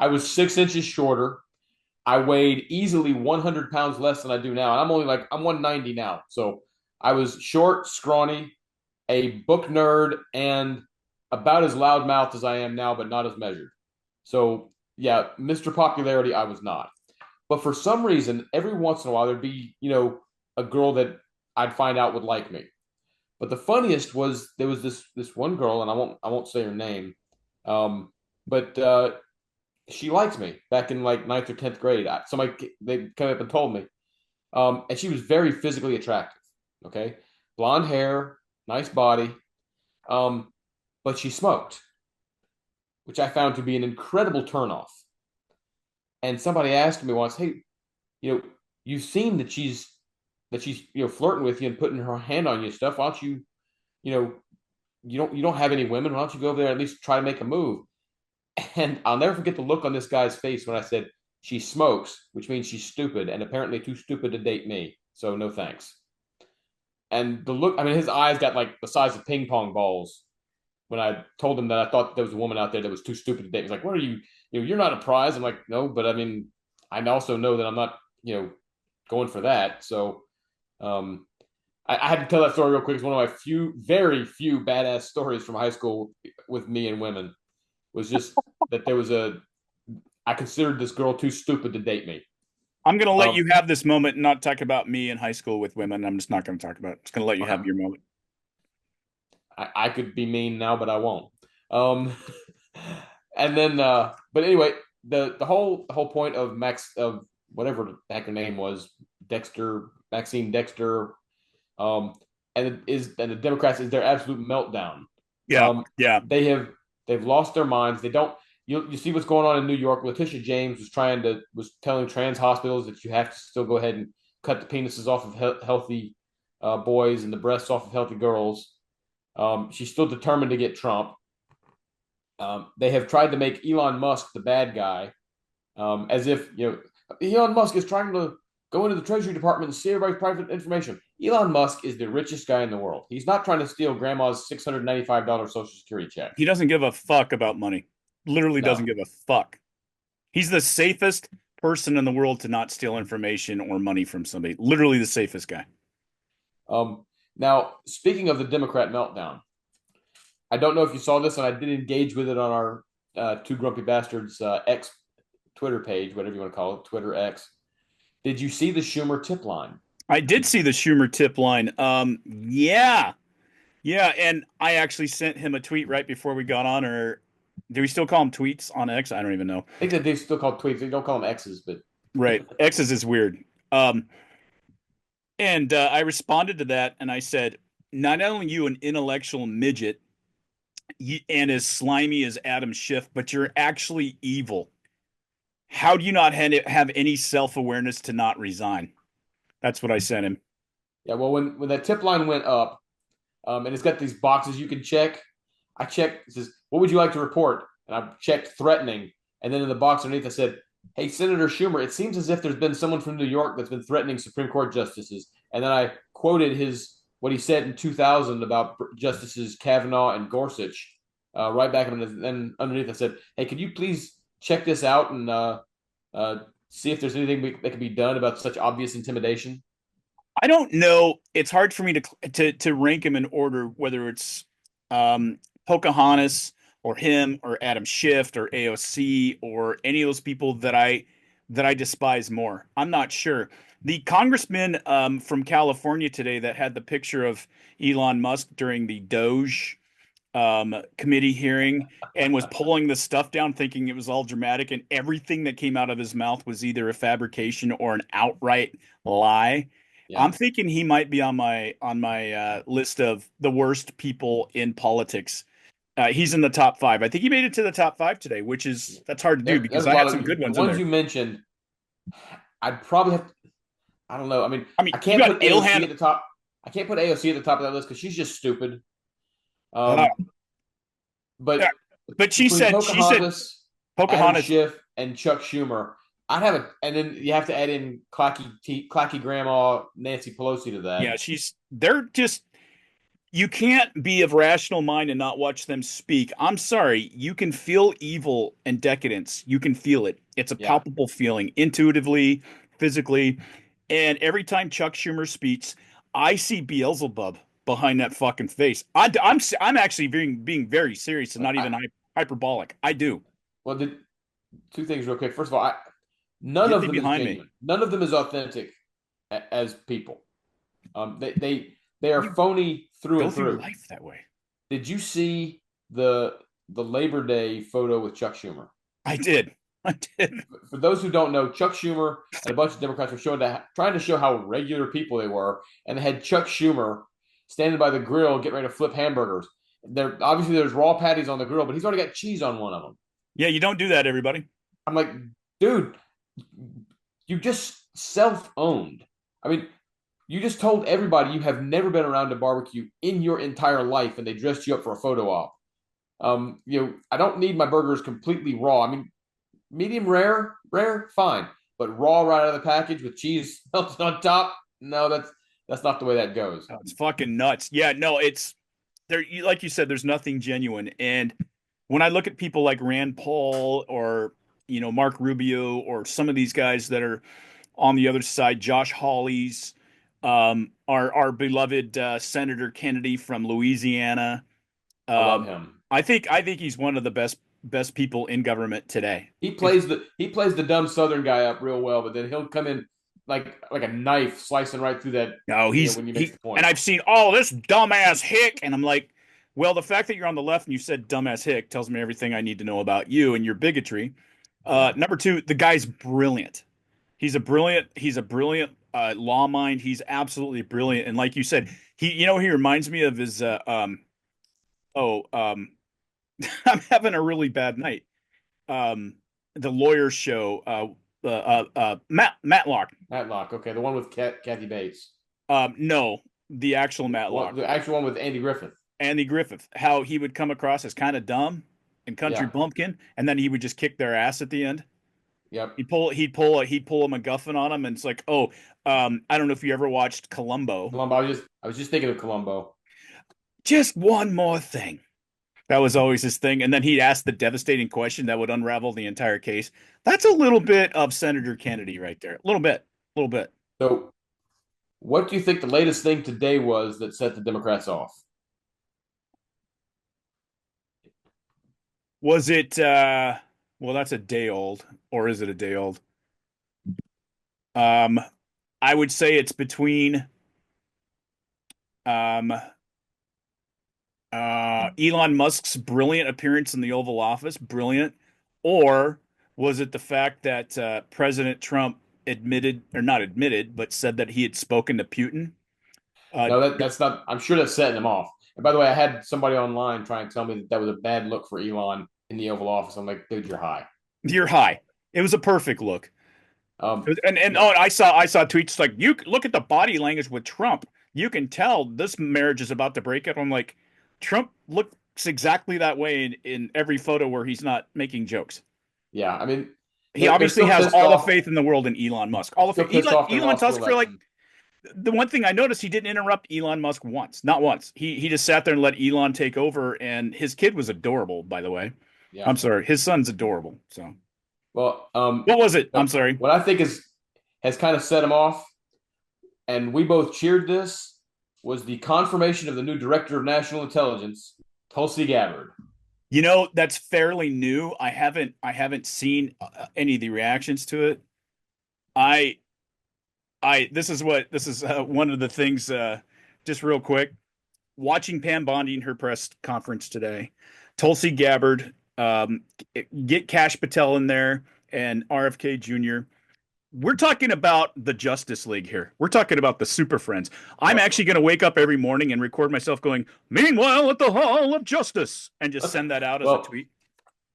was 6 inches shorter. I weighed easily 100 pounds less than I do now. And I'm 190 now. So I was short, scrawny, a book nerd, and about as loudmouthed as I am now, but not as measured. So yeah, Mr. Popularity, I was not. But for some reason, every once in a while, there'd be, a girl that I'd find out would like me. But the funniest was there was this one girl, and I won't say her name, but she liked me back in like ninth or 10th grade. They came up and told me, and she was very physically attractive. Okay, blonde hair, nice body, um, but she smoked, which I found to be an incredible turnoff. And somebody asked me once, "Hey, you've seen that she's flirting with you and putting her hand on you and stuff. Why don't you you know you don't have any women? Why don't you go over there and at least try to make a move?" And I'll never forget the look on this guy's face when I said she smokes, which means she's stupid and apparently too stupid to date me. So no thanks. And the look, I mean, his eyes got like the size of ping pong balls when I told him that I thought there was a woman out there that was too stupid to date. He's like, "What are you? You're not a prize." I'm like, "No, but I mean, I also know that I'm not, going for that." So, um, I had to tell that story real quick. It's one of my very few badass stories from high school with me and women. Was just that I considered this girl too stupid to date me. I'm going to let you have this moment and not talk about me in high school with women. I'm just not going to talk about it. I'm just going to let you have your moment. I could be mean now, but I won't. And then, but anyway, the whole point of whatever the heck her name was, Maxine Dexter, and the Democrats is their absolute meltdown. Yeah, yeah. They've lost their minds. They don't. You see what's going on in New York. Letitia James was telling trans hospitals that you have to still go ahead and cut the penises off of healthy boys and the breasts off of healthy girls. She's still determined to get Trump. They have tried to make Elon Musk the bad guy, as if Elon Musk is trying to go into the Treasury Department and see everybody's private information. Elon Musk is the richest guy in the world. He's not trying to steal grandma's $695 Social Security check. He doesn't give a fuck about money. Literally doesn't give a fuck. He's the safest person in the world to not steal information or money from somebody. Literally the safest guy. Now, speaking of the Democrat meltdown, I don't know if you saw this, and I did engage with it on our Two Grumpy Bastards X Twitter page, whatever you want to call it, Twitter X. Did you see the Schumer tip line? I did see the Schumer tip line. Yeah, and I actually sent him a tweet right before we got on. Or do we still call them tweets on X? I don't even know. I think that they still call tweets. They don't call them X's, but right, X's is weird. And I responded to that, and I said, "Not only you an intellectual midget and as slimy as Adam Schiff, but you're actually evil. How do you not have any self-awareness to not resign?" That's what I sent him. Yeah, well, when that tip line went up, and it's got these boxes you can check, I checked. It says, "What would you like to report?" And I checked threatening, and then in the box underneath I said, "Hey, Senator Schumer, it seems as if there's been someone from New York that's been threatening Supreme Court justices." And then I quoted what he said in 2000 about Justices Kavanaugh and Gorsuch, right back, and then underneath I said, "Hey, could you please check this out and see if there's anything that can be done about such obvious intimidation?" I don't know. It's hard for me to rank him in order, whether it's Pocahontas or him or Adam Schiff or AOC or any of those people that I despise more. I'm not sure. The congressman from California today that had the picture of Elon Musk during the Doge committee hearing and was pulling the stuff down thinking it was all dramatic, and everything that came out of his mouth was either a fabrication or an outright lie. Yeah. I'm thinking he might be on my list of the worst people in politics. He's in the top 5. I think he made it to the top 5 today, that's hard to do because I had some good ones. The ones you mentioned, I'd probably have. I don't know. I mean, I can't put AOC at the top. I can't put AOC at the top of that list because she's just stupid. But she said Pocahontas, Schiff, and Chuck Schumer. I'd have it, and then you have to add in clacky grandma Nancy Pelosi to that. Yeah, they're just You can't be of rational mind and not watch them speak. I'm sorry. You can feel evil and decadence. You can feel it. It's a Yeah. palpable feeling, intuitively, physically. And every time Chuck Schumer speaks, I see Beelzebub behind that fucking face. I'm actually being very serious and not even hyperbolic. I do. Well, two things real quick. First of all, none Get of thee them is behind me. genuine. None of them is authentic as people. They are You phony through go and through through. life that way. Did you see the Labor Day photo with Chuck Schumer? I did. I did. For those who don't know, Chuck Schumer and a bunch of Democrats were trying to show how regular people they were, and they had Chuck Schumer standing by the grill getting ready to flip hamburgers. Obviously there's raw patties on the grill, but he's already got cheese on one of them. Yeah, you don't do that, everybody. I'm like, dude, you just self-owned. I mean, you just told everybody you have never been around a barbecue in your entire life, and they dressed you up for a photo op. I don't need my burgers completely raw. I mean, medium rare, fine, but raw right out of the package with cheese melted on top. No, that's not the way that goes. Oh, it's fucking nuts. Yeah, no, it's there. Like you said, there's nothing genuine. And when I look at people like Rand Paul or Mark Rubio or some of these guys that are on the other side, Josh Hawley's, our beloved Senator Kennedy from Louisiana. I love him. I think he's one of the best people in government today. He plays the dumb Southern guy up real well, but then he'll come in like a knife slicing right through that. No, when you make the point. And I've seen this dumbass hick, and I'm like, well, the fact that you're on the left and you said dumbass hick tells me everything I need to know about you and your bigotry. Number two, the guy's brilliant. He's a brilliant law mind. He's absolutely brilliant. And like you said, he reminds me of his I'm having a really bad night. The lawyer show, Matlock. Matlock, okay, the one with Kathy Bates. No, the actual Matlock. The actual one with Andy Griffith. Andy Griffith, how he would come across as kind of dumb and country bumpkin, and then he would just kick their ass at the end. Yep. He'd pull a MacGuffin on him, and it's like, I don't know if you ever watched Columbo. I was just thinking of Columbo. Just one more thing. That was always his thing. And then he'd ask the devastating question that would unravel the entire case. That's a little bit of Senator Kennedy right there. A little bit. So what do you think the latest thing today was that set the Democrats off? Was it well, that's a day old, or is it a day old? I would say it's between Elon Musk's brilliant appearance in the Oval Office, brilliant, or was it the fact that President Trump but said that he had spoken to Putin? No, that's not. I'm sure that's setting them off. And by the way, I had somebody online try and tell me that was a bad look for Elon in the Oval Office. I'm like, dude, you're high. You're high. It was a perfect look. I saw tweets like, you look at the body language with Trump. You can tell this marriage is about to break up. I'm like, Trump looks exactly that way in every photo where he's not making jokes. Yeah, I mean, he obviously has all the faith in the world in Elon Musk. All the faith. Elon Musk for like. The one thing I noticed, he didn't interrupt Elon Musk once. Not once. He just sat there and let Elon take over, and his kid was adorable, by the way. Yeah. I'm sorry. His son's adorable. So, well, what was it? I'm sorry. What I think has kind of set him off, and we both cheered this, was the confirmation of the new director of national intelligence, Tulsi Gabbard. That's fairly new. I haven't seen any of the reactions to it. This is one of the things, just real quick, watching Pam Bondi in her press conference today, Tulsi Gabbard, get Kash Patel in there and RFK Jr. We're talking about the Justice League here. We're talking about the Super Friends. I'm actually going to wake up every morning and record myself going, meanwhile at the Hall of Justice, and just send that out as a tweet.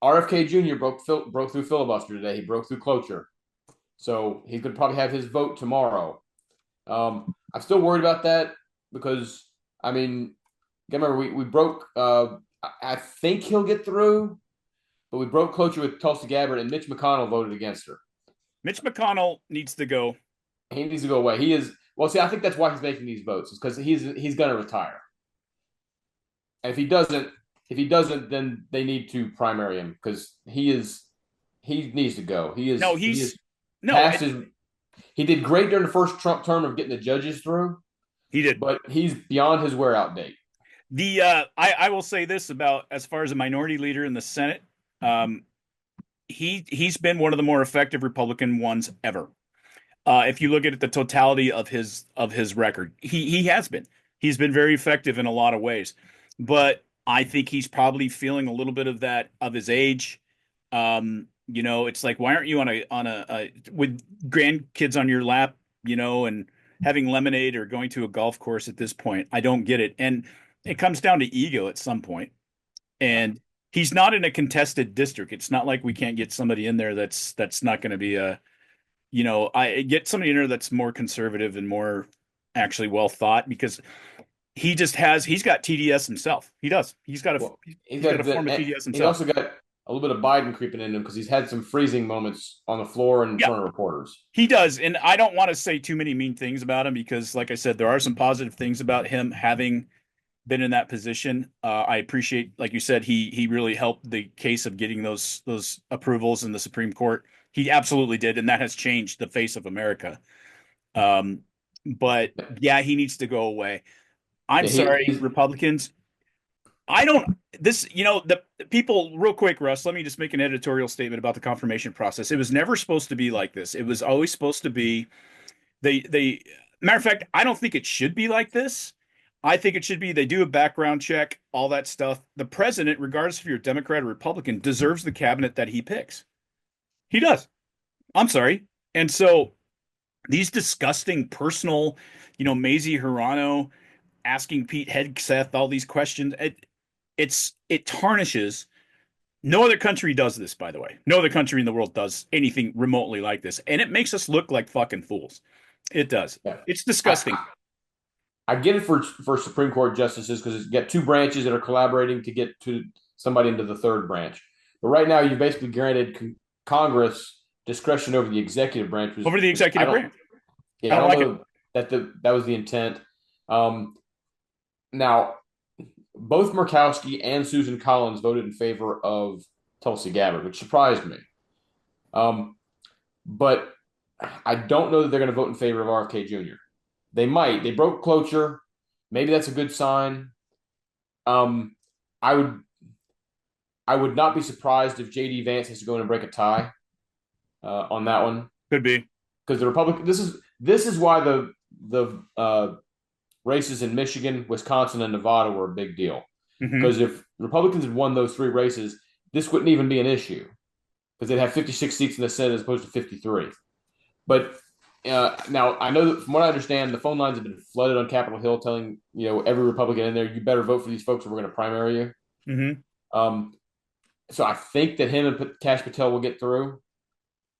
RFK Jr. broke through filibuster today. He broke through cloture. So he's going to probably have his vote tomorrow. I'm still worried about that because, I mean, remember, we broke, I think he'll get through, but we broke cloture with Tulsi Gabbard, and Mitch McConnell voted against her. Mitch McConnell needs to go. He needs to go away. I think that's why he's making these votes, is because he's going to retire. And if he doesn't, then they need to primary him because he needs to go. No, He is he's no, past his. He did great during the first Trump term of getting the judges through, he did. but he's beyond his wear out date. I will say this about as far as a minority leader in the Senate, um, he's been one of the more effective Republican ones ever. If you look at the totality of his record, he has been. He's been very effective in a lot of ways, but I think he's probably feeling a little bit of that of his age. It's like why aren't you on a with grandkids on your lap, and having lemonade or going to a golf course at this point? I don't get it, and it comes down to ego at some point. And he's not in a contested district. It's not like we can't get somebody in there that's not going to be I get somebody in there that's more conservative and more actually well thought because he's got TDS himself. He does. He's got a form of TDS himself. He's also got a little bit of Biden creeping in him because he's had some freezing moments on the floor and in front of reporters. He does. And I don't want to say too many mean things about him because, like I said, there are some positive things about him having been in that position. I appreciate, like you said, he really helped the case of getting those approvals in the Supreme Court. He absolutely did, and that has changed the face of America. But yeah, he needs to go away. I'm sorry, Republicans. I don't the people real quick, Russ, let me just make an editorial statement about the confirmation process. It was never supposed to be like this. It was always supposed to be they matter of fact, I don't think it should be like this. I think it should be they do a background check, all that stuff. The president, regardless if you're a Democrat or Republican, deserves the cabinet that he picks. He does. I'm sorry. And so these disgusting personal, Mazie Hirano asking Pete Hegseth all these questions, it tarnishes. No other country does this, by the way. No other country in the world does anything remotely like this. And it makes us look like fucking fools. It does. Yeah. It's disgusting. I get it for Supreme Court justices because you got two branches that are collaborating to get to somebody into the third branch. But right now, you basically granted Congress discretion over the executive branch. Over the executive branch. Yeah, I don't know that was the intent. Now, both Murkowski and Susan Collins voted in favor of Tulsi Gabbard, which surprised me. But I don't know that they're going to vote in favor of RFK Jr. They might. They broke cloture. Maybe that's a good sign. I would not be surprised if JD Vance has to go in and break a tie on that one. Could be because the Republican. This is why the races in Michigan, Wisconsin, and Nevada were a big deal. Because if Republicans had won those three races, this wouldn't even be an issue because they'd have 56 seats in the Senate as opposed to 53. But now I know that from what I understand, the phone lines have been flooded on Capitol Hill telling every Republican in there, you better vote for these folks or we're going to primary you. So I think that him and Kash Patel will get through.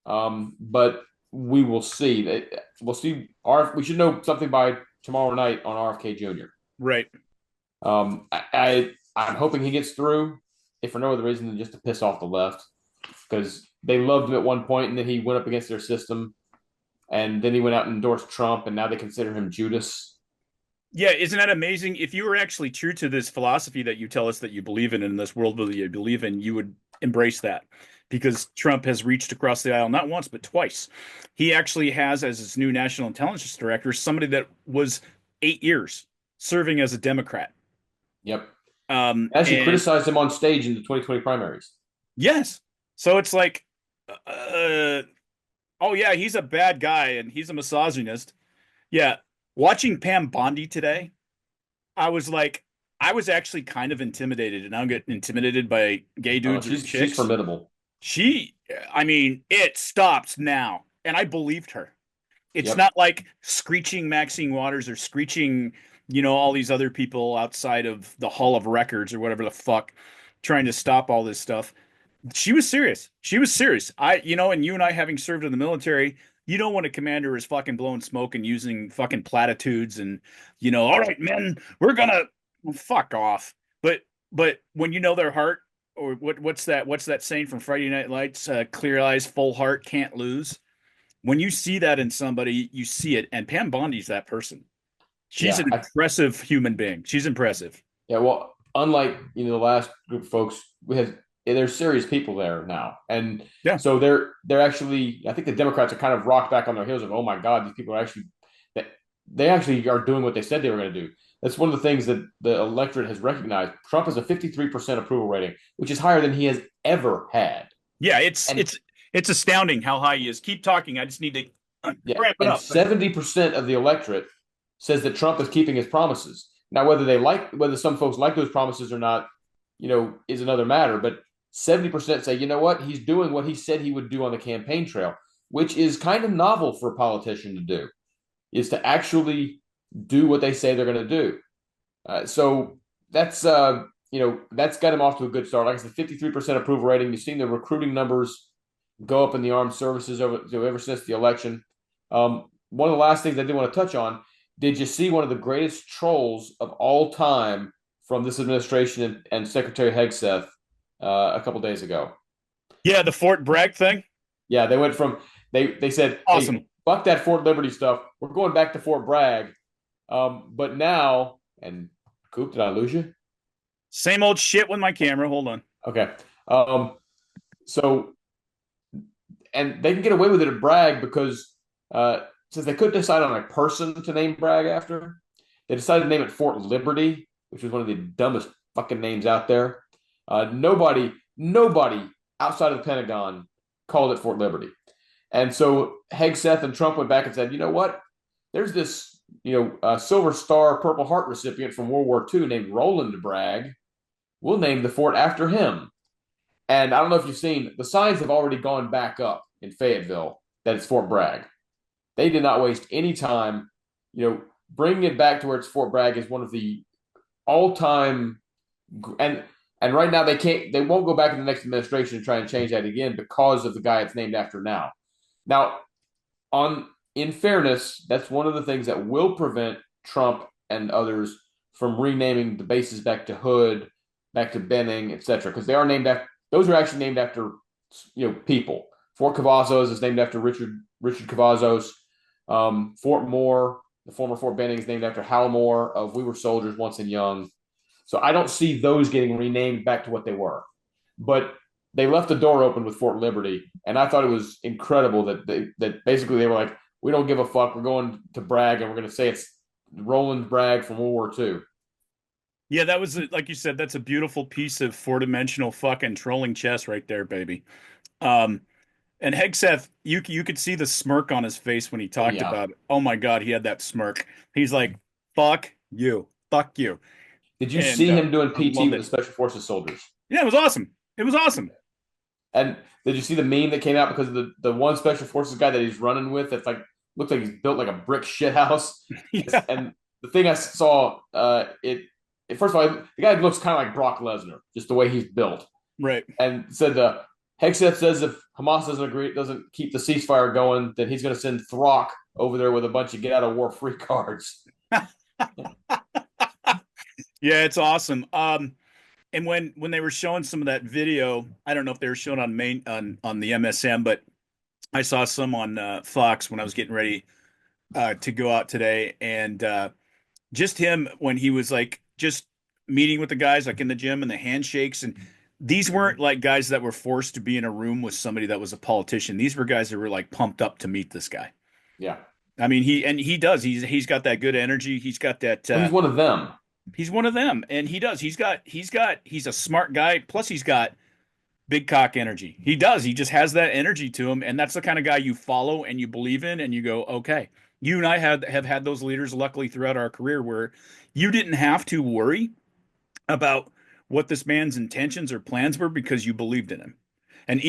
But we will see. We'll see. We should know something by tomorrow night on RFK Jr. Right. I'm hoping he gets through, if for no other reason than just to piss off the left, because they loved him at one point, and then he went up against their system, and then he went out and endorsed Trump, and now they consider him Judas. Yeah, isn't that amazing? If you were actually true to this philosophy that you tell us that you believe in this world that you believe in, you would embrace that. Because Trump has reached across the aisle not once but twice. He actually has, as his new national intelligence director, somebody that was 8 years serving as a Democrat. Yep. Actually criticized him on stage in the 2020 primaries. Yes. So it's like, oh yeah, he's a bad guy and he's a misogynist. Yeah. Watching Pam Bondi today, I was actually kind of intimidated, and I'm getting intimidated by gay dudes. She's formidable. It stops now. And I believed her. It's not like screeching Maxine Waters or screeching, all these other people outside of the Hall of Records or whatever the fuck trying to stop all this stuff. She was serious. And you and I having served in the military, you don't want a commander is fucking blowing smoke and using fucking platitudes and, all right, men, we're gonna fuck off. But when you know their heart, or what's that saying from Friday Night Lights? Clear eyes, full heart, can't lose. When you see that in somebody, you see it. And Pam Bondi's that person. She's an impressive human being. She's impressive. Yeah, well, unlike the last group of folks, there's serious people there now, and Yeah. so they're actually. I think the Democrats are kind of rocked back on their heels of, oh my God, these people are actually they actually are doing what they said they were going to do. That's one of the things that the electorate has recognized. Trump has a 53% approval rating, which is higher than he has ever had. Yeah, And it's astounding how high he is. Keep talking. I just need to yeah, wrap it and up. 70% of the electorate says that Trump is keeping his promises. Now, whether some folks like those promises or not, is another matter. But 70% say, you know what, he's doing what he said he would do on the campaign trail, which is kind of novel for a politician to do, is to actually do what they say they're going to do. So that's got him off to a good start. Like I said, 53% approval rating. You've seen the recruiting numbers go up in the armed services ever since the election. One of the last things I did want to touch on, did you see one of the greatest trolls of all time from this administration and Secretary Hegseth a couple days ago? Yeah, the Fort Bragg thing. Yeah, they went from they said, Awesome. hey, fuck that Fort Liberty stuff. We're going back to Fort Bragg. But now, and Coop, did I lose you? Same old shit with my camera. Hold on. Okay. So, and they can get away with it at Bragg because since they couldn't decide on a person to name Bragg after, they decided to name it Fort Liberty, which was one of the dumbest fucking names out there. Nobody outside of the Pentagon called it Fort Liberty. And so Hegseth and Trump went back and said, you know what? There's this, Silver Star Purple Heart recipient from World War II named Roland Bragg. We'll name the fort after him. And I don't know if you've seen, the signs have already gone back up in Fayetteville that it's Fort Bragg. They did not waste any time, bringing it back to where it's Fort Bragg is one of the all-time, and right now they won't go back in the next administration and try and change that again because of the guy it's named after now. Now, in fairness, that's one of the things that will prevent Trump and others from renaming the bases back to Hood, back to Benning, etc. Because they are named after; those are actually named after people. Fort Cavazos is named after Richard Cavazos. Fort Moore, the former Fort Benning, is named after Hal Moore of We Were Soldiers Once and Young. So I don't see those getting renamed back to what they were, but they left the door open with Fort Liberty, and I thought it was incredible that basically they were like, we don't give a fuck. We're going to Bragg, and we're going to say it's Roland Bragg from World War II. Yeah, that was like you said. That's a beautiful piece of four-dimensional fucking trolling chess right there, baby. And Hegseth, you could see the smirk on his face when he talked about it. Oh my God, he had that smirk. He's like, "Fuck you, fuck you." Did you see him doing PT with the Special Forces soldiers? Yeah, it was awesome. It was awesome. And did you see the meme that came out because of the one Special Forces guy that he's running with? That's like looks like he's built like a brick shit house. Yeah. And the thing I saw, first of all, the guy looks kind of like Brock Lesnar, just the way he's built. Right. And said Hegseth says if Hamas doesn't keep the ceasefire going, then he's going to send Throck over there with a bunch of get out of war free cards. Yeah, it's awesome. And when they were showing some of that video, I don't know if they were showing on the MSM, but I saw some on Fox when I was getting ready to go out today, and just him when he was like just meeting with the guys like in the gym and the handshakes, and these weren't like guys that were forced to be in a room with somebody that was a politician. These were guys that were like pumped up to meet this guy. Yeah, I mean he's got that good energy. He's got that. He's one of them. He's one of them, and he's a smart guy. Plus, he's got big cock energy. He does. He just has that energy to him, and that's the kind of guy you follow and you believe in, and you go, okay. You and I have had those leaders, luckily, throughout our career, where you didn't have to worry about what this man's intentions or plans were because you believed in him. And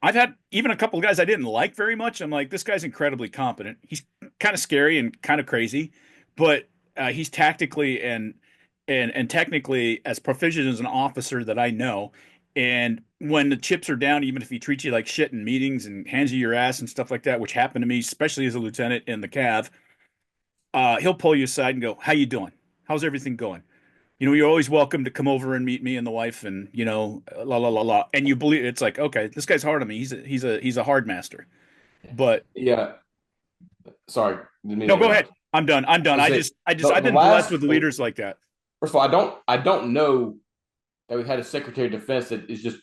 I've had a couple of guys I didn't like very much. I'm like, this guy's incredibly competent. He's kind of scary and kind of crazy, but he's tactically and technically as proficient as an officer that I know. And when the chips are down, even if he treats you like shit in meetings and hands you your ass and stuff like that, which happened to me, especially as a lieutenant in the Cav, he'll pull you aside and go, "How you doing? How's everything going? You're always welcome to come over and meet me and the wife, and la la la la." And you believe it's like, okay, this guy's hard on me. He's a hard master. But yeah, sorry. No, go ahead. I'm done. I've been blessed with leaders like that. First of all, I don't know that we've had a Secretary of Defense that is just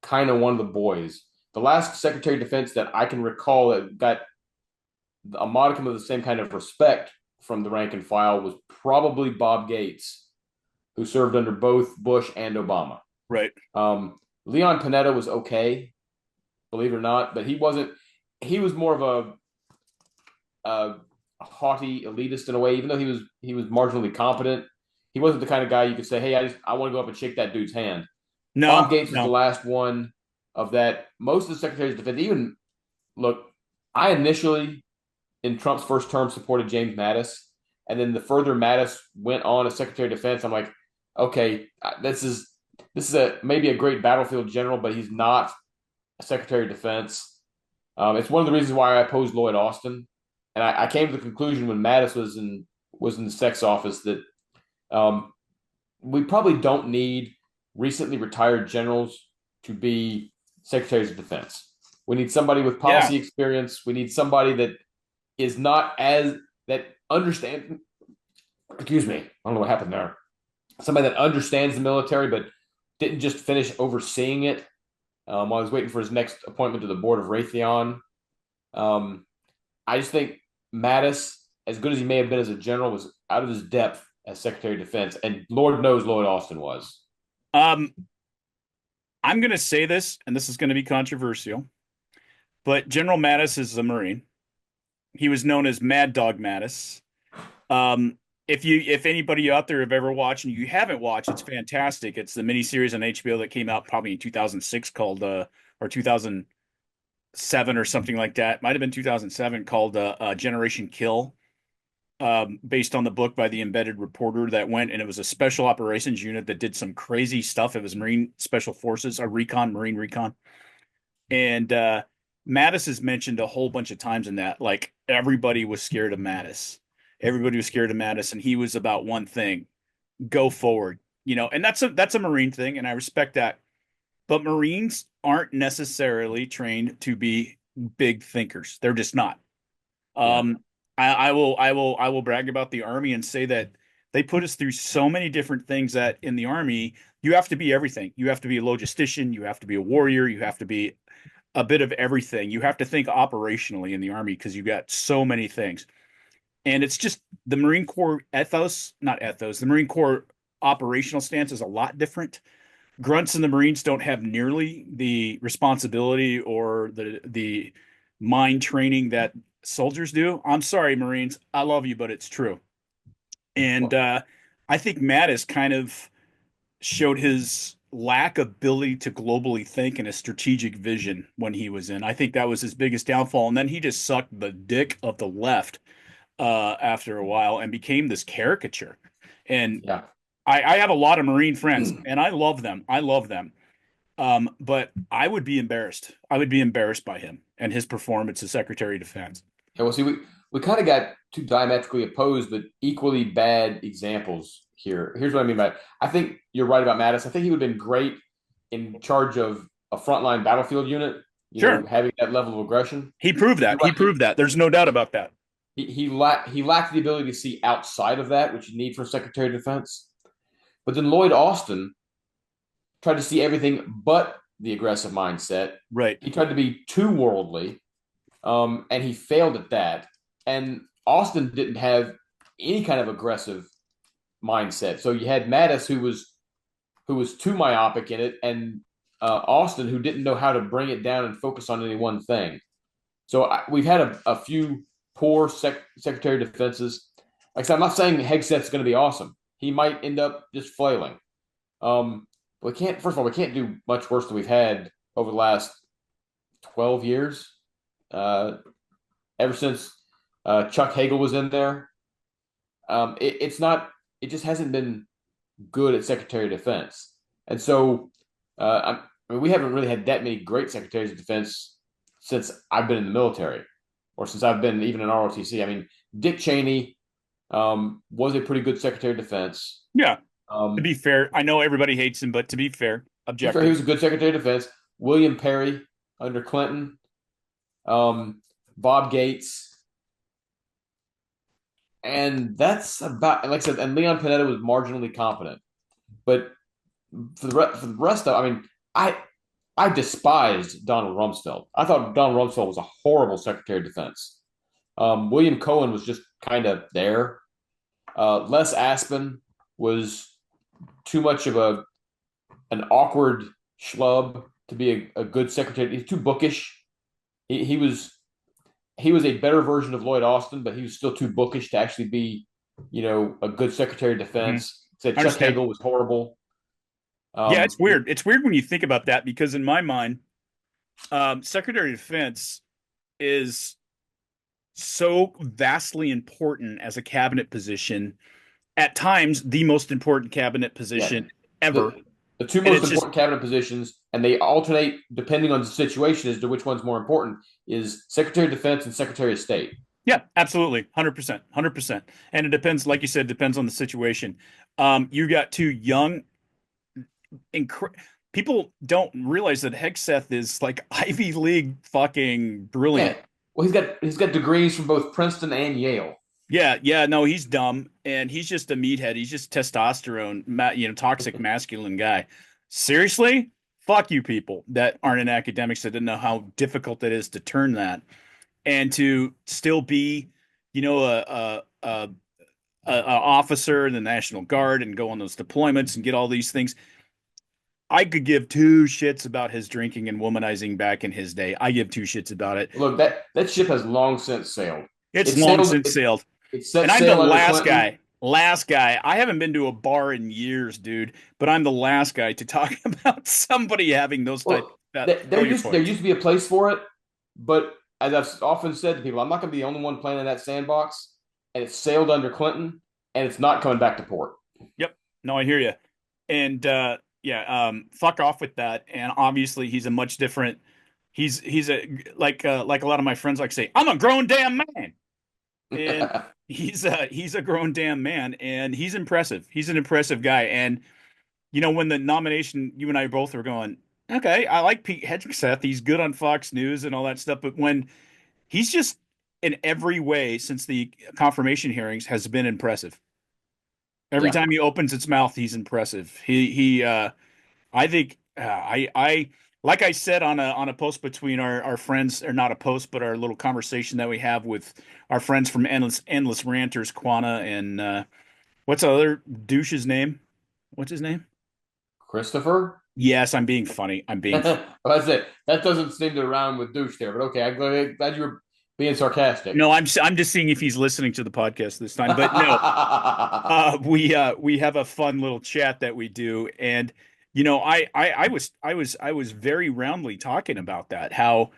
kind of one of the boys. The last Secretary of Defense that I can recall that got a modicum of the same kind of respect from the rank and file was probably Bob Gates, who served under both Bush and Obama. Right. Leon Panetta was okay, believe it or not, but he wasn't. He was more of a haughty elitist in a way. Even though he was marginally competent, he wasn't the kind of guy you could say, "Hey, I want to go up and shake that dude's hand." No, Bob Gates was no. the last one of that. Most of the secretaries of defense, even look, I initially in Trump's first term supported James Mattis, and then the further Mattis went on as Secretary of Defense, I'm like, okay, this is maybe a great battlefield general, but he's not a Secretary of Defense. It's one of the reasons why I opposed Lloyd Austin, and I came to the conclusion when Mattis was in the Sex office that we probably don't need recently retired generals to be Secretaries of Defense. We need somebody with policy experience. We need somebody that is not as that understand. Excuse me, I don't know what happened there. Somebody that understands the military, but didn't just finish overseeing it while he was waiting for his next appointment to the board of Raytheon. I just think Mattis, as good as he may have been as a general, was out of his depth as Secretary of Defense, and Lord knows Lloyd Austin was. I'm going to say this, and this is going to be controversial, but General Mattis is a Marine. He was known as Mad Dog Mattis. If anybody out there have ever watched, and you haven't watched, it's fantastic. It's the miniseries on HBO that came out probably in 2006 called or 2007 or something like that. Might have been 2007 called Generation Kill, based on the book by the embedded reporter that went, and it was a special operations unit that did some crazy stuff. It was Marine Special Forces, Marine Recon. And Mattis is mentioned a whole bunch of times in that. Like, everybody was scared of Mattis. Everybody was scared of Mattis, and he was about one thing: go forward. And that's a Marine thing, and I respect that. But Marines aren't necessarily trained to be big thinkers. They're just not. I will brag about the Army and say that they put us through so many different things that in the Army you have to be everything. You have to be a logistician. You have to be a warrior. You have to be a bit of everything. You have to think operationally in the Army because you got so many things. And it's just the Marine Corps the Marine Corps operational stance is a lot different. Grunts and the Marines don't have nearly the responsibility or the mind training that soldiers do. I'm sorry, Marines. I love you, but it's true. And I think Mattis kind of showed his lack of ability to globally think and a strategic vision when he was in. I think that was his biggest downfall. And then he just sucked the dick of the left after a while and became this caricature. And I have a lot of Marine friends, and I love them. But I would be embarrassed. I would be embarrassed by him and his performance as Secretary of Defense. Yeah, well, see, we kind of got two diametrically opposed but equally bad examples here. Here's what I mean by it. I think you're right about Mattis. I think he would have been great in charge of a frontline battlefield unit, having that level of aggression. He proved that. He proved that. There's no doubt about that. He lacked the ability to see outside of that, which you need for a Secretary of Defense. But then Lloyd Austin tried to see everything but the aggressive mindset. Right. He tried to be too worldly, and he failed at that. And Austin didn't have any kind of aggressive mindset. So you had Mattis, who was too myopic in it, and Austin, who didn't know how to bring it down and focus on any one thing. So we've had a few poor Secretary of Defenses. Like I said, I'm not saying Hegseth's going to be awesome. He might end up just flailing. We can't do much worse than we've had over the last 12 years. Ever since Chuck Hagel was in there, it just hasn't been good at Secretary of Defense. And so we haven't really had that many great Secretaries of Defense since I've been in the military, or since I've been even in ROTC. I mean, Dick Cheney was a pretty good Secretary of Defense. Yeah. To be fair, I know everybody hates him, but to be fair, objective. He was a good Secretary of Defense. William Perry under Clinton, Bob Gates, and that's about, like I said, and Leon Panetta was marginally competent. But for the rest of, I mean, I despised Donald Rumsfeld. I thought Donald Rumsfeld was a horrible Secretary of Defense. William Cohen was just kind of there. Les Aspin was too much of an awkward schlub to be a good secretary. He's too bookish. He was a better version of Lloyd Austin, but he was still too bookish to actually be, a good Secretary of Defense. Said Chuck Hagel was horrible. Yeah, it's weird. It's weird when you think about that because in my mind, Secretary of Defense is so vastly important as a cabinet position. At times, the most important cabinet position ever. The two most important cabinet positions, and they alternate depending on the situation as to which one's more important, is Secretary of Defense and Secretary of State. Yeah, absolutely. 100%. 100%. And it depends, like you said, depends on the situation. You got two young, people don't realize that Hegseth is like Ivy League fucking brilliant. Yeah. Well, he's got degrees from both Princeton and Yale. Yeah, no, he's dumb and he's just a meathead. He's just testosterone, toxic masculine guy. Seriously? Fuck you people that aren't in academics that didn't know how difficult it is to turn that and to still be, a officer in the National Guard and go on those deployments and get all these things. I could give two shits about his drinking and womanizing back in his day. I give two shits about it. Look, that ship has long since sailed. It's long since sailed. And I'm the last guy. Last guy. I haven't been to a bar in years, dude, but I'm the last guy to talk about somebody having those type. There used to be a place for it, but as I've often said to people, I'm not going to be the only one playing in that sandbox. And it sailed under Clinton, and it's not coming back to port. Yep. No, I hear you. And fuck off with that. And obviously, he's a much different. He's like a lot of my friends like to say, I'm a grown damn man. And he's a grown damn man, and he's impressive. He's an impressive guy. And when the nomination, you and I both were going, okay, I like Pete Hegseth. He's good on Fox News and all that stuff. But when he's just in every way since the confirmation hearings has been impressive. Every time he opens his mouth, he's impressive. I think I like I said on a post between our friends, or not a post, but our little conversation that we have with our friends from Endless Ranters, Quana and what's the other douche's name? What's his name? Christopher? Yes, I'm being funny. I'm being well, that's it. That doesn't seem to rhyme with douche there, but okay. I'm glad you were being sarcastic. No, I'm just seeing if he's listening to the podcast this time. But no, we have a fun little chat that we do, and I was very roundly talking about that, how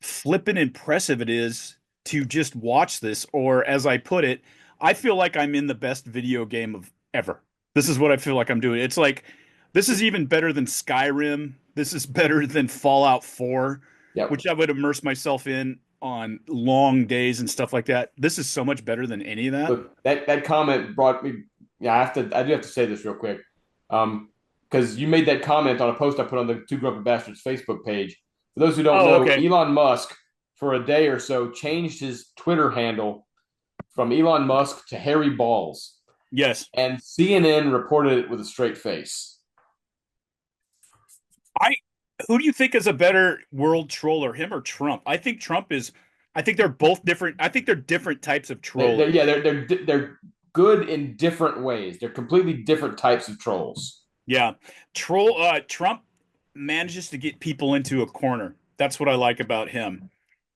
flippin' impressive it is to just watch this, or as I put it, I feel like I'm in the best video game of ever. This is what I feel like I'm doing. It's like this is even better than Skyrim. This is better than Fallout 4, which I would immerse myself in on long days and stuff like that. This is so much better than any of that. Look, that comment brought me. Yeah, I do have to say this real quick, because you made that comment on a post I put on the Two Grumpy Bastards Facebook page. For those who don't know, okay. Elon Musk for a day or so changed his Twitter handle from Elon Musk to Hairy Balls. Yes, and CNN reported it with a straight face. Who do you think is a better world troller, him or Trump? I think they're both different. I think they're different types of trolls. They're good in different ways. They're completely different types of trolls. Yeah. Trump manages to get people into a corner. That's what I like about him.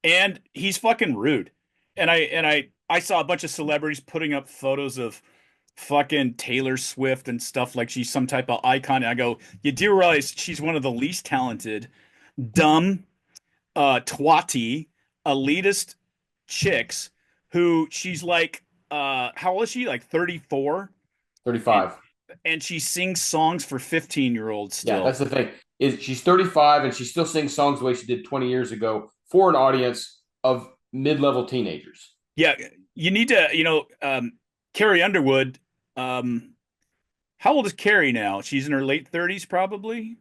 And he's fucking rude. And I saw a bunch of celebrities putting up photos of fucking Taylor Swift and stuff like she's some type of icon. And I go, you do realize she's one of the least talented, dumb, twatty, elitist chicks who she's like, how old is she? Like 34? 35. And she sings songs for 15-year-olds still. Yeah, that's the thing. Is she's 35 and she still sings songs the way she did 20 years ago for an audience of mid-level teenagers. Yeah, you need to, Carrie Underwood, how old is Carrie now? She's in her late 30s, probably.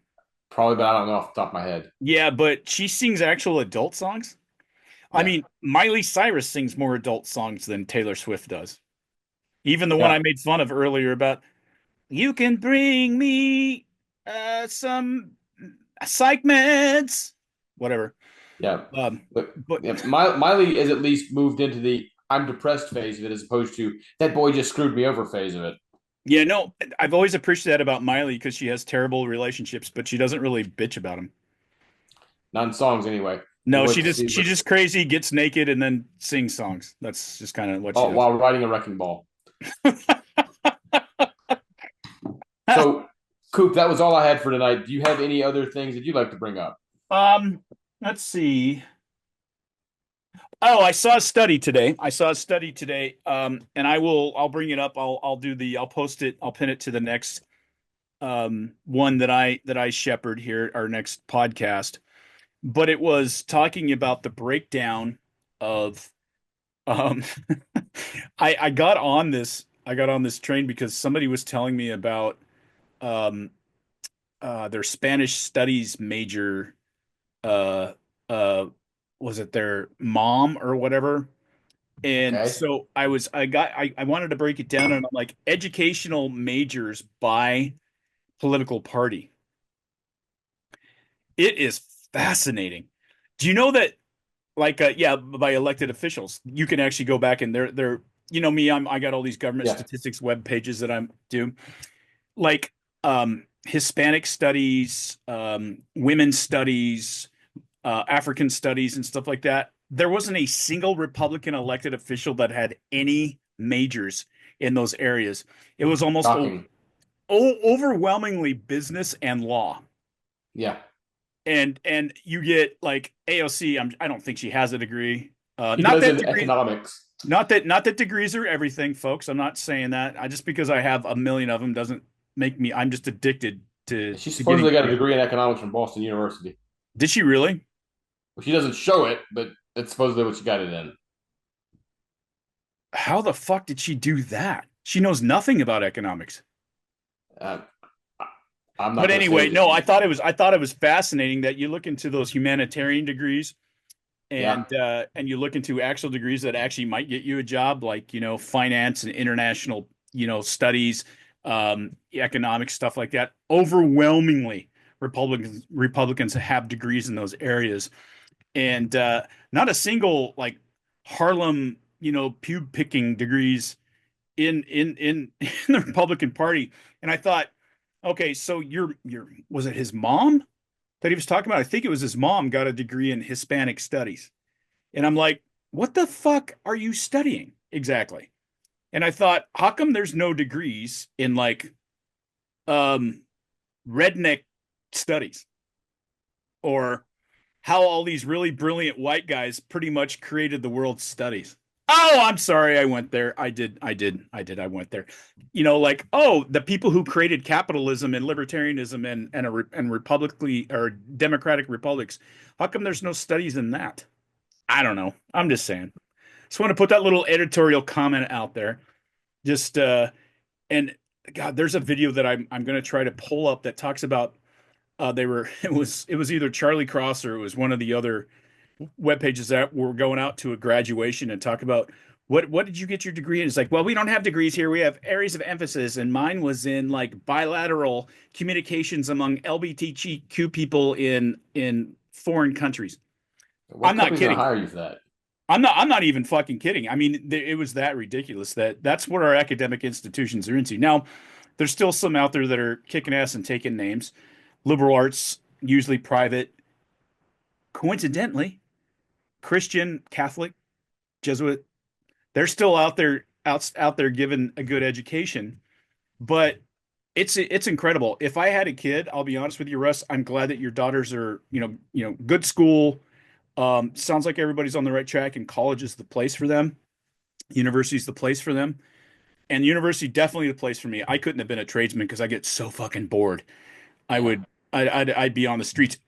Probably, but I don't know off the top of my head. Yeah, but she sings actual adult songs. Yeah. I mean, Miley Cyrus sings more adult songs than Taylor Swift does. Even the one I made fun of earlier about, you can bring me some psych meds, whatever. Yeah, but But yeah, Miley is at least moved into the I'm depressed phase of it, as opposed to that boy just screwed me over phase of it. yeah, no, I've always appreciated that about Miley because she has terrible relationships, but she doesn't really bitch about them. Not in songs anyway. No, We'll wait to see. she just crazy, gets naked, and then sings songs. That's just kind of what she Oh, does. while riding a wrecking ball. So, Coop, that was all I had for tonight. Do you have any other things that you'd like to bring up? Um, let's see. Oh, I saw a study today. And I'll bring it up. I'll post it. I'll pin it to the next one that I shepherd here, our next podcast. But it was talking about the breakdown of um I got on this train because somebody was telling me about um their Spanish studies major uh uh was it their mom or whatever. And Okay. so I wanted to break it down, and I'm like, educational majors by political party. It is fascinating. Do you know that, like, yeah, by elected officials, you can actually go back and they're you know me, I got all these government Yeah. statistics web pages that I'm do like Hispanic studies, women's studies, African studies, and stuff like that. There wasn't a single Republican elected official that had any majors in those areas. It was almost Shocking. overwhelmingly business and law. Yeah. And you get like AOC. I don't think she has a degree. He Not does that in degree. economics. Not that degrees are everything, folks. I'm not saying that. I just because I have a million of them doesn't make me. I'm just addicted She to getting supposedly got a degrees. degree in economics from Boston University. Did she really? Well, she doesn't show it, but that's supposedly what she got it in. How the fuck did she do that? She knows nothing about economics. Uh, I'm not But going to say anyway, what no, she. I thought it was fascinating that you look into those humanitarian degrees Yeah. and you look into actual degrees that actually might get you a job, like, finance and international, studies, economics, stuff like that. Overwhelmingly, Republicans have degrees in those areas, and not a single like Harlem, pew picking degrees in the Republican Party. And I thought, okay, so your was it his mom that he was talking about? I think it was his mom got a degree in Hispanic studies. And I'm like, what the fuck are you studying exactly? And I thought, how come there's no degrees in like um redneck studies, or how all these really brilliant white guys pretty much created the world's studies? Oh, I'm sorry, I went there. I went there. Like, oh, the people who created capitalism and libertarianism and republicly or democratic republics. How come there's no studies in that? I don't know. I'm just saying. Just want to put that little editorial comment out there. Just and God, there's a video that I'm going to try to pull up that talks about they were it was either Charlie Cross or it was one of the other web pages that were going out to a graduation and talk about what did you get your degree in? It's like, well, we don't have degrees here. We have areas of emphasis, and mine was in like bilateral communications among LGBTQ people in foreign countries. What I'm not company's going kidding. to hire you for that? I'm not even fucking kidding. I mean, it was that ridiculous that's what our academic institutions are into. Now, there's still some out there that are kicking ass and taking names. Liberal arts, usually private, coincidentally, Christian, Catholic, Jesuit, they're still out there giving a good education. But it's incredible. If I had a kid, I'll be honest with you, Russ, I'm glad that your daughters are, good school. Sounds like everybody's on the right track, and college is the place for them. University is the place for them. And university definitely the place for me. I couldn't have been a tradesman because I get so fucking bored. I Yeah. would I'd be on the streets,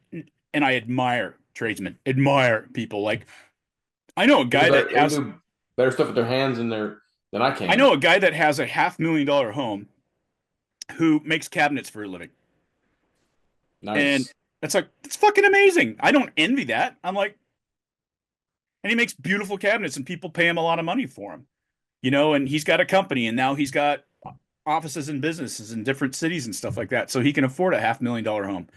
and I admire tradesmen, admire people. Like I know a They can, guy that they can has do better stuff with their hands than I I can. know a guy that has a $500,000 home who makes cabinets for a living. And Nice. it's fucking amazing. I don't envy that. I'm like, and he makes beautiful cabinets and people pay him a lot of money for them. And he's got a company, and now he's got offices and businesses in different cities and stuff like that, so he can afford a $500,000 home.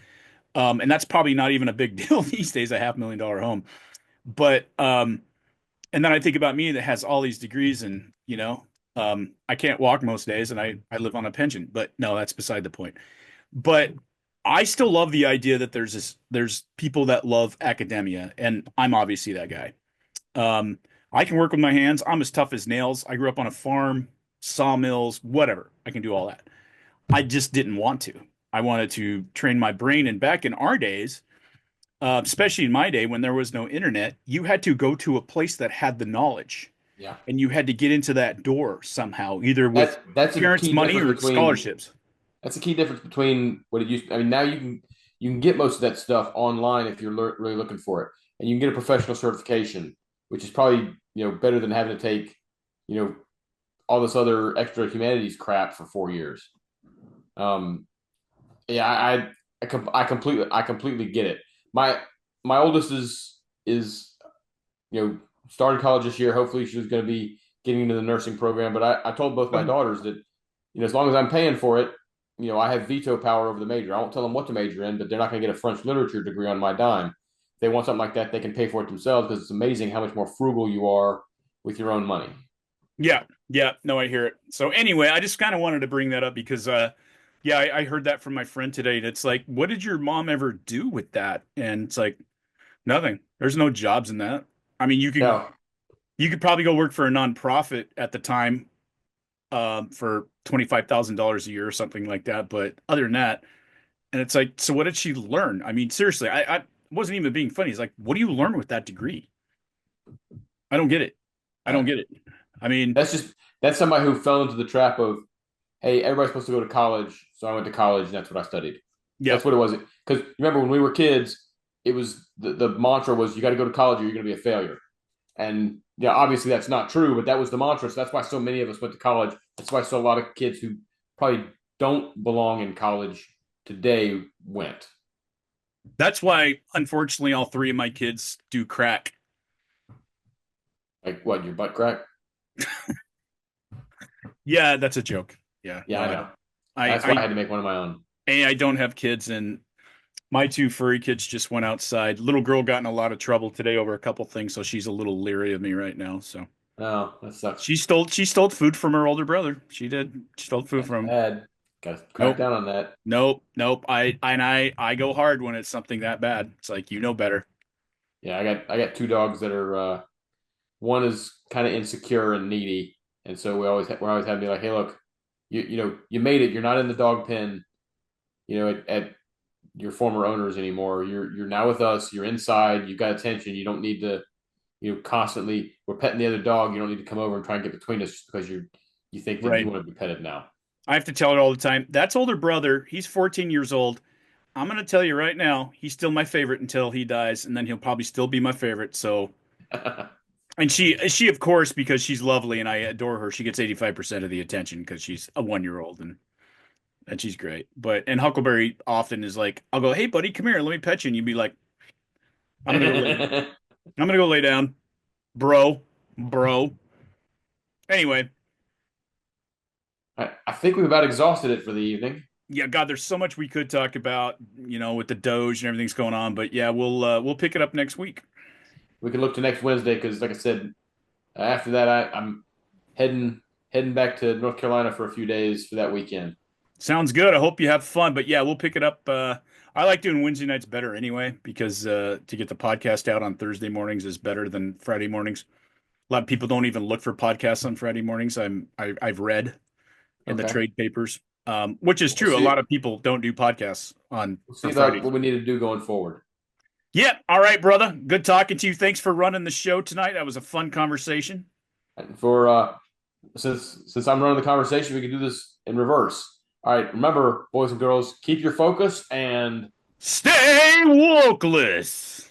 And that's probably not even a big deal these days, a $500,000 home. But and then I think about me that has all these degrees, and I can't walk most days, and I live on a pension. But no, that's beside the point. But I still love the idea that there's people that love academia, and I'm obviously that guy. Um, I can work with my hands. I'm as tough as nails. I grew up on a farm, sawmills, whatever. I can do all that. I just didn't want to. I wanted to train my brain. And back in our days, especially in my day when there was no internet, you had to go to a place that had the knowledge. Yeah. And you had to get into that door somehow, either with That's a parents' key money or difference between scholarships. That's a key difference between what it used to. I mean, now you can get most of that stuff online if you're really looking for it, and you can get a professional certification, which is probably better than having to take all this other extra humanities crap for 4 years. Yeah, I completely get it. My oldest is started college this year. Hopefully, she's going to be getting into the nursing program. But I told both my daughters that as long as I'm paying for it, I have veto power over the major. I won't tell them what to major in, but they're not going to get a French literature degree on my dime. If they want something like that, they can pay for it themselves, because it's amazing how much more frugal you are with your own money. Yeah, yeah, no, I hear it. So anyway, I just kind of wanted to bring that up because, yeah, I heard that from my friend today, and it's like, what did your mom ever do with that? And it's like, nothing. There's no jobs in that. I mean, No, you could probably go work for a nonprofit at the time, for $25,000 a year or something like that. But other than that, and it's like, so what did she learn? I mean, seriously, I wasn't even being funny. It's like, what do you learn with that degree? I don't get it. I don't get it. I mean, that's somebody who fell into the trap of, hey, everybody's supposed to go to college, so I went to college and that's what I studied. yeah, That's what it was. Because remember when we were kids, it was the mantra was, you got to go to college or you're going to be a failure. And yeah, obviously that's not true, but that was the mantra. So that's why so many of us went to college. That's why so a lot of kids who probably don't belong in college today went. that's why, unfortunately, all three of my kids do crack. Like what, your butt crack? Yeah, that's a joke. Yeah, Yeah, no, I know. That's why I had to make one of my own. I don't have kids, and my two furry kids just went outside. Little girl got in a lot of trouble today over a couple things, so she's a little leery of me right now. So Oh, that sucks. she stole food from her older brother. She did. She stole food That's from him. bad. Got to crack down on that. Nope. I go hard when it's something that bad. It's like, you know better. Yeah, I got two dogs that are one is kind of insecure and needy, and so we're always having to be like, hey, look, you made it. You're not in the dog pen, at your former owners anymore. You're now with us. You're inside. You've got attention. You don't need to, constantly, we're petting the other dog. You don't need to come over and try and get between us just because you think that Right. you want to be petted now. I have to tell her all the time. That's older brother. He's 14 years old. I'm going to tell you right now, he's still my favorite until he dies, and then he'll probably still be my favorite. So, and she of course, because she's lovely and I adore her, she gets 85% of the attention because she's a 1-year-old, and she's great. And Huckleberry often is like, I'll go, hey buddy, come here, let me pet you, and you'd be like, I'm gonna go lay down, bro. Anyway, I think we've about exhausted it for the evening. yeah, God, there's so much we could talk about, with the Doge and everything's going on. But yeah, we'll pick it up next week. We can look to next Wednesday because, like I said, after that I'm heading back to North Carolina for a few days for that weekend. Sounds good. I hope you have fun. But yeah, we'll pick it up. I like doing Wednesday nights better anyway, because to get the podcast out on Thursday mornings is better than Friday mornings. A lot of people don't even look for podcasts on Friday mornings. I've read in the trade papers, which is true. A lot of people don't do podcasts on Friday. What we need to do going forward. Yeah. All right, brother. Good talking to you. Thanks for running the show tonight. That was a fun conversation. And for since I'm running the conversation, we can do this in reverse. All right. Remember, boys and girls, keep your focus and stay wokeless.